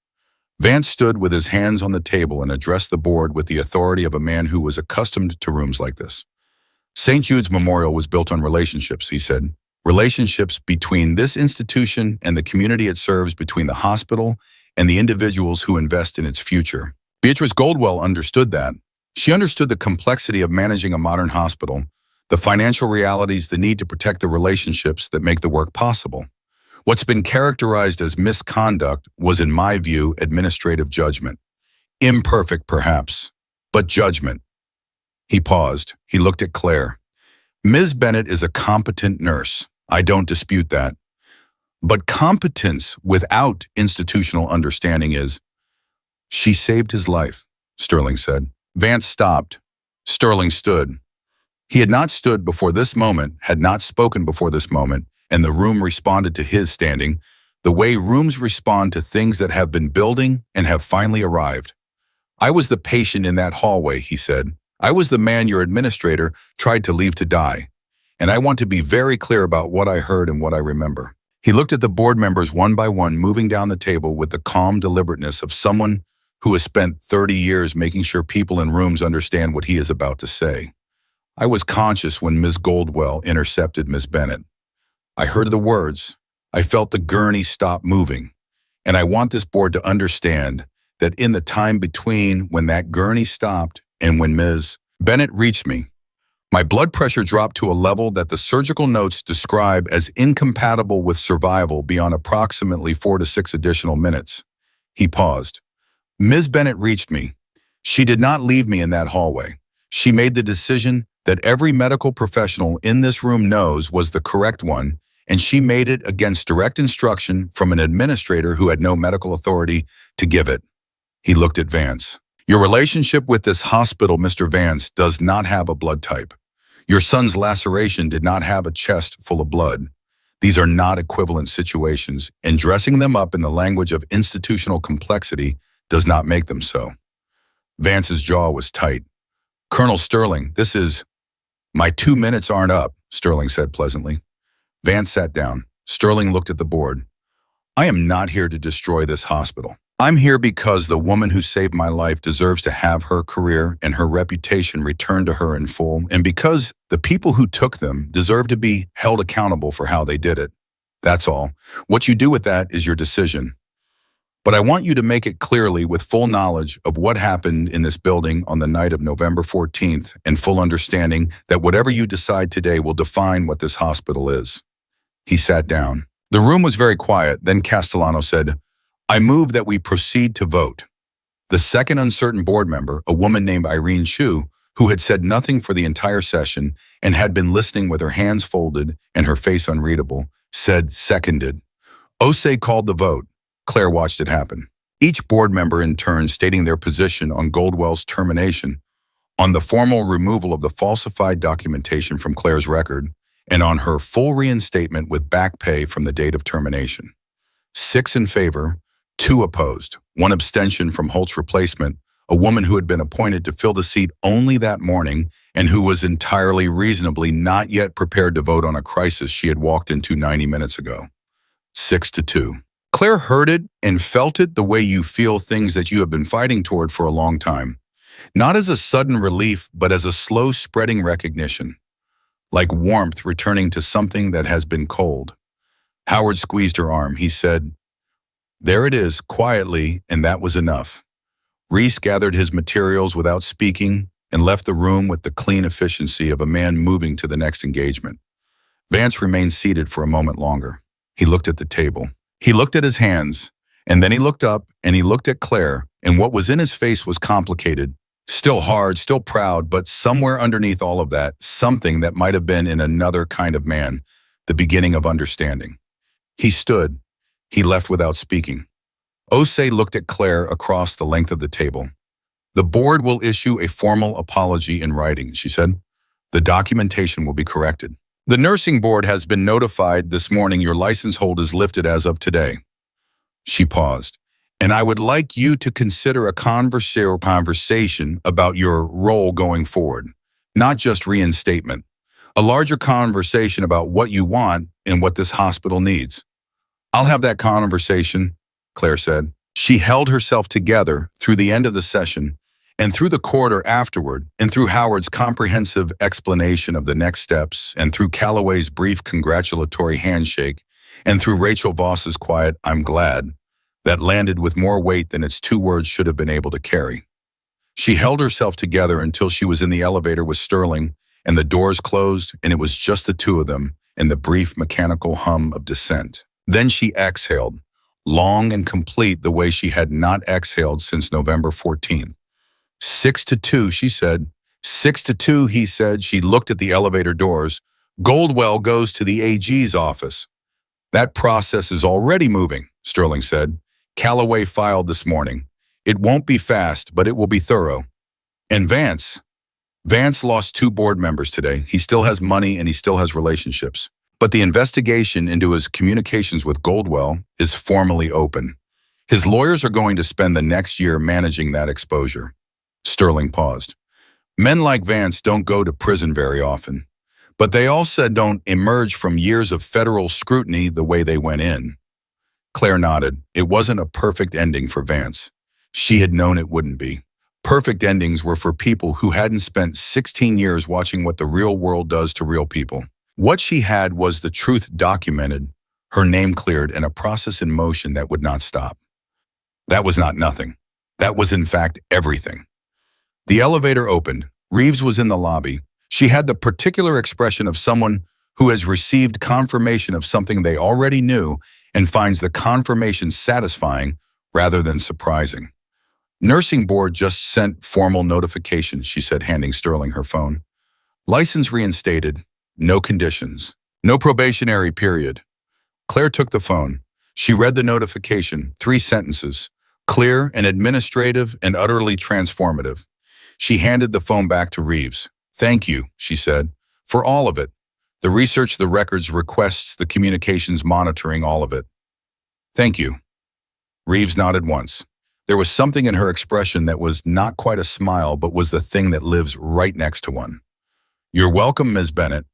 Vance stood with his hands on the table and addressed the board with the authority of a man who was accustomed to rooms like this. St. Jude's Memorial was built on relationships, he said. Relationships between this institution and the community it serves, between the hospital and the individuals who invest in its future. Beatrice Goldwell understood that. She understood the complexity of managing a modern hospital, the financial realities, the need to protect the relationships that make the work possible. What's been characterized as misconduct was, in my view, administrative judgment. Imperfect, perhaps, but judgment. He paused. He looked at Claire. Ms. Bennett is a competent nurse. I don't dispute that. But competence without institutional understanding is... She saved his life, Sterling said. Vance stopped. Sterling stood. He had not stood before this moment, had not spoken before this moment, and the room responded to his standing, the way rooms respond to things that have been building and have finally arrived. I was the patient in that hallway, he said. I was the man your administrator tried to leave to die. And I want to be very clear about what I heard and what I remember. He looked at the board members one by one, moving down the table with the calm deliberateness of someone who has spent 30 years making sure people in rooms understand what he is about to say. I was conscious when Ms. Goldwell intercepted Ms. Bennett. I heard the words. I felt the gurney stop moving. And I want this board to understand that in the time between when that gurney stopped and when Ms. Bennett reached me, my blood pressure dropped to a level that the surgical notes describe as incompatible with survival beyond approximately 4 to 6 additional minutes. He paused. Ms. Bennett reached me. She did not leave me in that hallway. She made the decision that every medical professional in this room knows was the correct one, and she made it against direct instruction from an administrator who had no medical authority to give it. He looked at Vance. Your relationship with this hospital, Mr. Vance, does not have a blood type. Your son's laceration did not have a chest full of blood. These are not equivalent situations, and dressing them up in the language of institutional complexity does not make them so. Vance's jaw was tight. Colonel Sterling, this is... My 2 minutes aren't up, Sterling said pleasantly. Vance sat down. Sterling looked at the board. I am not here to destroy this hospital. I'm here because the woman who saved my life deserves to have her career and her reputation returned to her in full, and because the people who took them deserve to be held accountable for how they did it. That's all. What you do with that is your decision. But I want you to make it clearly with full knowledge of what happened in this building on the night of November 14th and full understanding that whatever you decide today will define what this hospital is. He sat down. The room was very quiet. Then Castellano said, I move that we proceed to vote. The second uncertain board member, a woman named Irene Chu, who had said nothing for the entire session and had been listening with her hands folded and her face unreadable, said seconded. Osei called the vote. Claire watched it happen. Each board member in turn stating their position on Goldwell's termination, on the formal removal of the falsified documentation from Claire's record, and on her full reinstatement with back pay from the date of termination. 6 in favor, 2 opposed, 1 abstention from Holt's replacement, a woman who had been appointed to fill the seat only that morning and who was entirely reasonably not yet prepared to vote on a crisis she had walked into 90 minutes ago. 6-2. Claire heard it and felt it the way you feel things that you have been fighting toward for a long time. Not as a sudden relief, but as a slow spreading recognition, like warmth returning to something that has been cold. Howard squeezed her arm. He said, "There it is, quietly, and that was enough." Reese gathered his materials without speaking and left the room with the clean efficiency of a man moving to the next engagement. Vance remained seated for a moment longer. He looked at the table. He looked at his hands, and then he looked up and he looked at Claire, and what was in his face was complicated, still hard, still proud, but somewhere underneath all of that, something that might have been in another kind of man, the beginning of understanding. He stood. He left without speaking. Osei looked at Claire across the length of the table. "The board will issue a formal apology in writing," she said. "The documentation will be corrected. The nursing board has been notified this morning your license hold is lifted as of today." She paused. "And I would like you to consider a conversation about your role going forward, not just reinstatement. A larger conversation about what you want and what this hospital needs." "I'll have that conversation," Claire said. She held herself together through the end of the session and through the corridor afterward, and through Howard's comprehensive explanation of the next steps, and through Calloway's brief congratulatory handshake, and through Rachel Voss's quiet "I'm glad," that landed with more weight than its 2 words should have been able to carry. She held herself together until she was in the elevator with Sterling, and the doors closed, and it was just the 2 of them and the brief mechanical hum of descent. Then she exhaled, long and complete the way she had not exhaled since November 14th. 6-2, she said. 6-2, he said. She looked at the elevator doors. "Goldwell goes to the AG's office." "That process is already moving," Sterling said. "Calloway filed this morning. It won't be fast, but it will be thorough." "And Vance lost 2 board members today. He still has money and he still has relationships. But the investigation into his communications with Goldwell is formally open. His lawyers are going to spend the next year managing that exposure." Sterling paused. "Men like Vance don't go to prison very often, but they also don't emerge from years of federal scrutiny the way they went in." Claire nodded. It wasn't a perfect ending for Vance. She had known it wouldn't be. Perfect endings were for people who hadn't spent 16 years watching what the real world does to real people. What she had was the truth documented, her name cleared, and a process in motion that would not stop. That was not nothing. That was in fact everything. The elevator opened. Reeves was in the lobby. She had the particular expression of someone who has received confirmation of something they already knew and finds the confirmation satisfying rather than surprising. "Nursing board just sent formal notification," she said, handing Sterling her phone. "License reinstated. No conditions. No probationary period." Claire took the phone. She read the notification, 3 sentences, clear and administrative and utterly transformative. She handed the phone back to Reeves. "Thank you," she said, "for all of it. The research, the records, requests, the communications, monitoring, all of it. Thank you." Reeves nodded once. There was something in her expression that was not quite a smile, but was the thing that lives right next to one. "You're welcome, Ms. Bennett."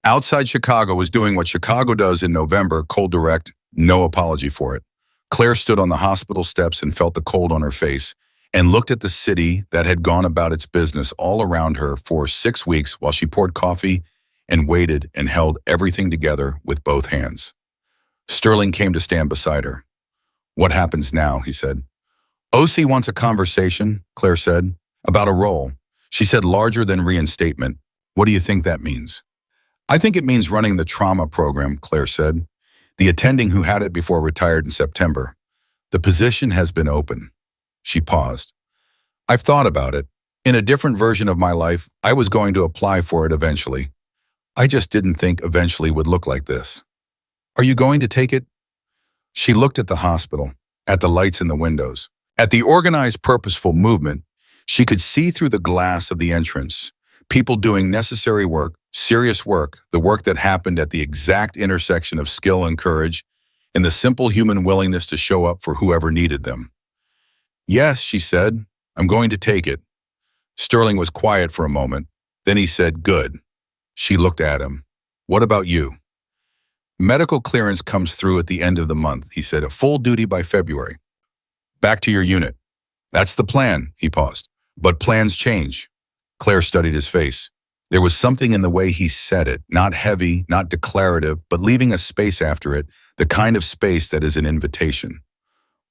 Outside Chicago was doing what Chicago does in November, cold direct, no apology for it. Claire stood on the hospital steps and felt the cold on her face, and looked at the city that had gone about its business all around her for 6 weeks while she poured coffee and waited and held everything together with both hands. Sterling came to stand beside her. "What happens now?" he said. "OC wants a conversation," Claire said, "about a role." She said, "Larger than reinstatement. What do you think that means?" "I think it means running the trauma program," Claire said. "The attending who had it before retired in September. The position has been open. She paused. I've thought about it. In a different version of my life, I was going to apply for it eventually. I just didn't think eventually would look like this. Are you going to take it? She looked at the hospital, at the lights in the windows, at the organized, purposeful movement. She could see through the glass of the entrance, people doing necessary work, serious work, the work that happened at the exact intersection of skill and courage, and the simple human willingness to show up for whoever needed them. Yes, she said, I'm going to take it. Sterling was quiet for a moment. Then he said, good. She looked at him. What about you? Medical clearance comes through at the end of the month, he said, a full duty by February. Back to your unit. That's the plan, he paused. But plans change. Claire studied his face. There was something in the way he said it, not heavy, not declarative, but leaving a space after it, the kind of space that is an invitation.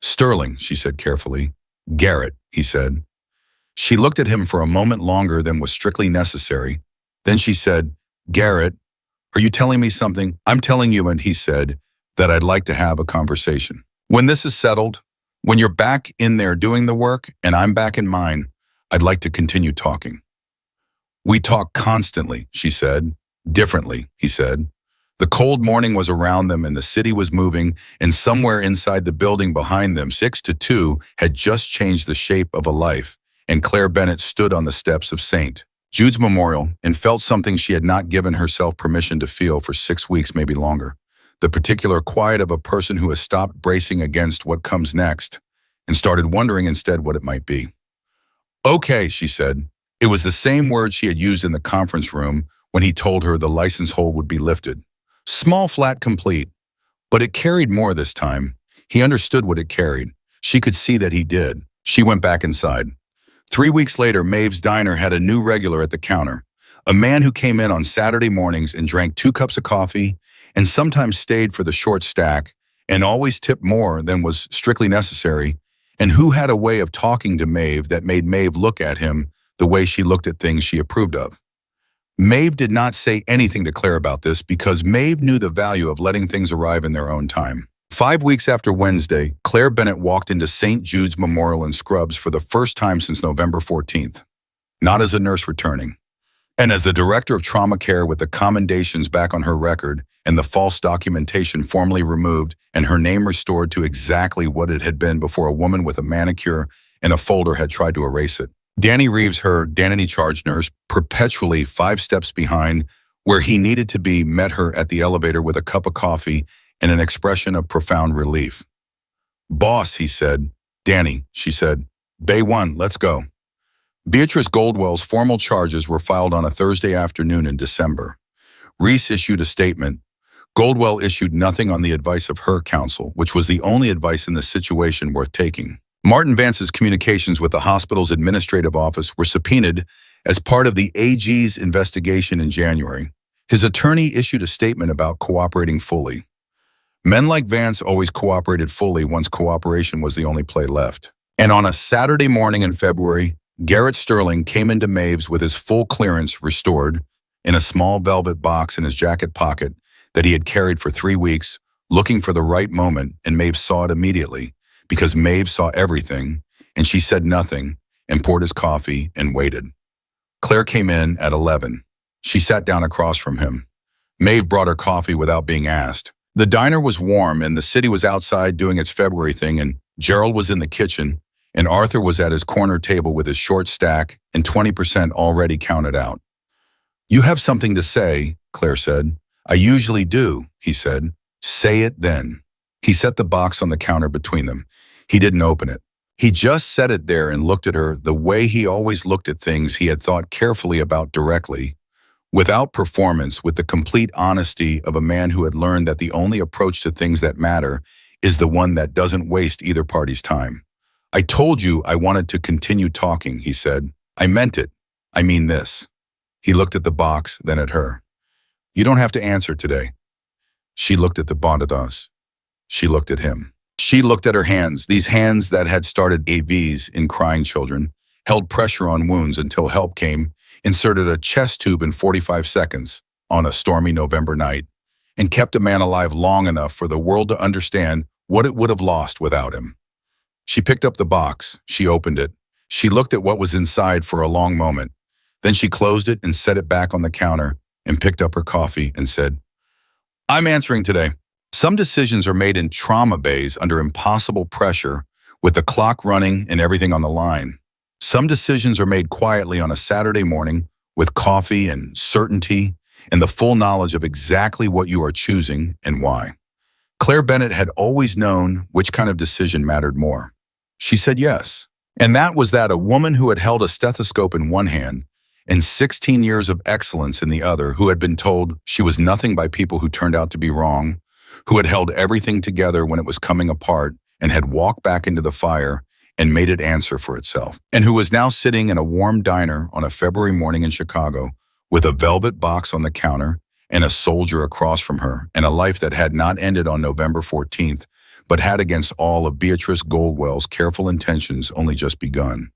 Sterling, she said carefully. Garrett, he said. She looked at him for a moment longer than was strictly necessary. Then she said, Garrett, are you telling me something? I'm telling you, and he said, that I'd like to have a conversation. When this is settled, when you're back in there doing the work and I'm back in mine, I'd like to continue talking. We talk constantly, she said. Differently, he said. The cold morning was around them and the city was moving, and somewhere inside the building behind them, 6 to 2, had just changed the shape of a life, and Clare Bennett stood on the steps of St. Jude's Memorial and felt something she had not given herself permission to feel for 6 weeks, maybe longer. The particular quiet of a person who has stopped bracing against what comes next and started wondering instead what it might be. Okay, she said. It was the same word she had used in the conference room when he told her the license hold would be lifted. Small, flat, complete. But it carried more this time. He understood what it carried. She could see that he did. She went back inside. 3 weeks later, Maeve's Diner had a new regular at the counter. A man who came in on Saturday mornings and drank 2 cups of coffee and sometimes stayed for the short stack and always tipped more than was strictly necessary, and who had a way of talking to Maeve that made Maeve look at him the way she looked at things she approved of. Maeve did not say anything to Claire about this because Maeve knew the value of letting things arrive in their own time. 5 weeks after Wednesday, Clare Bennett walked into St. Jude's Memorial in scrubs for the first time since November 14th. Not as a nurse returning. And as the director of trauma care with the commendations back on her record and the false documentation formally removed and her name restored to exactly what it had been before a woman with a manicure and a folder had tried to erase it. Danny Reeves, her Danny charge nurse, perpetually 5 steps behind where he needed to be, met her at the elevator with a cup of coffee and an expression of profound relief. Boss, he said. Danny, she said. Bay 1, let's go. Beatrice Goldwell's formal charges were filed on a Thursday afternoon in December. Reese issued a statement. Goldwell issued nothing on the advice of her counsel, which was the only advice in the situation worth taking. Martin Vance's communications with the hospital's administrative office were subpoenaed as part of the AG's investigation in January. His attorney issued a statement about cooperating fully. Men like Vance always cooperated fully once cooperation was the only play left. And on a Saturday morning in February, Garrett Sterling came into Maeve's with his full clearance restored in a small velvet box in his jacket pocket that he had carried for 3 weeks, looking for the right moment, and Maeve saw it immediately because Maeve saw everything, and she said nothing and poured his coffee and waited. Claire came in at 11. She sat down across from him. Maeve brought her coffee without being asked. The diner was warm and the city was outside doing its February thing, and Gerald was in the kitchen and Arthur was at his corner table with his short stack and 20% already counted out. You have something to say, Claire said. I usually do, he said. Say it then. He set the box on the counter between them. He didn't open it. He just set it there and looked at her the way he always looked at things he had thought carefully about directly, without performance, with the complete honesty of a man who had learned that the only approach to things that matter is the one that doesn't waste either party's time. I told you I wanted to continue talking, he said. I meant it. I mean this. He looked at the box, then at her. You don't have to answer today. She looked at the bandadas. She looked at him. She looked at her hands, these hands that had started AVs in crying children, held pressure on wounds until help came, inserted a chest tube in 45 seconds on a stormy November night, and kept a man alive long enough for the world to understand what it would have lost without him. She picked up the box. She opened it. She looked at what was inside for a long moment. Then she closed it and set it back on the counter and picked up her coffee and said, "I'm answering today." Some decisions are made in trauma bays under impossible pressure, with the clock running and everything on the line. Some decisions are made quietly on a Saturday morning with coffee and certainty and the full knowledge of exactly what you are choosing and why. Clare Bennett had always known which kind of decision mattered more. She said yes. And that was that a woman who had held a stethoscope in one hand and 16 years of excellence in the other, who had been told she was nothing by people who turned out to be wrong, who had held everything together when it was coming apart and had walked back into the fire and made it answer for itself, and who was now sitting in a warm diner on a February morning in Chicago with a velvet box on the counter and a soldier across from her, and a life that had not ended on November 14th, but had, against all of Beatrice Goldwell's careful intentions, only just begun.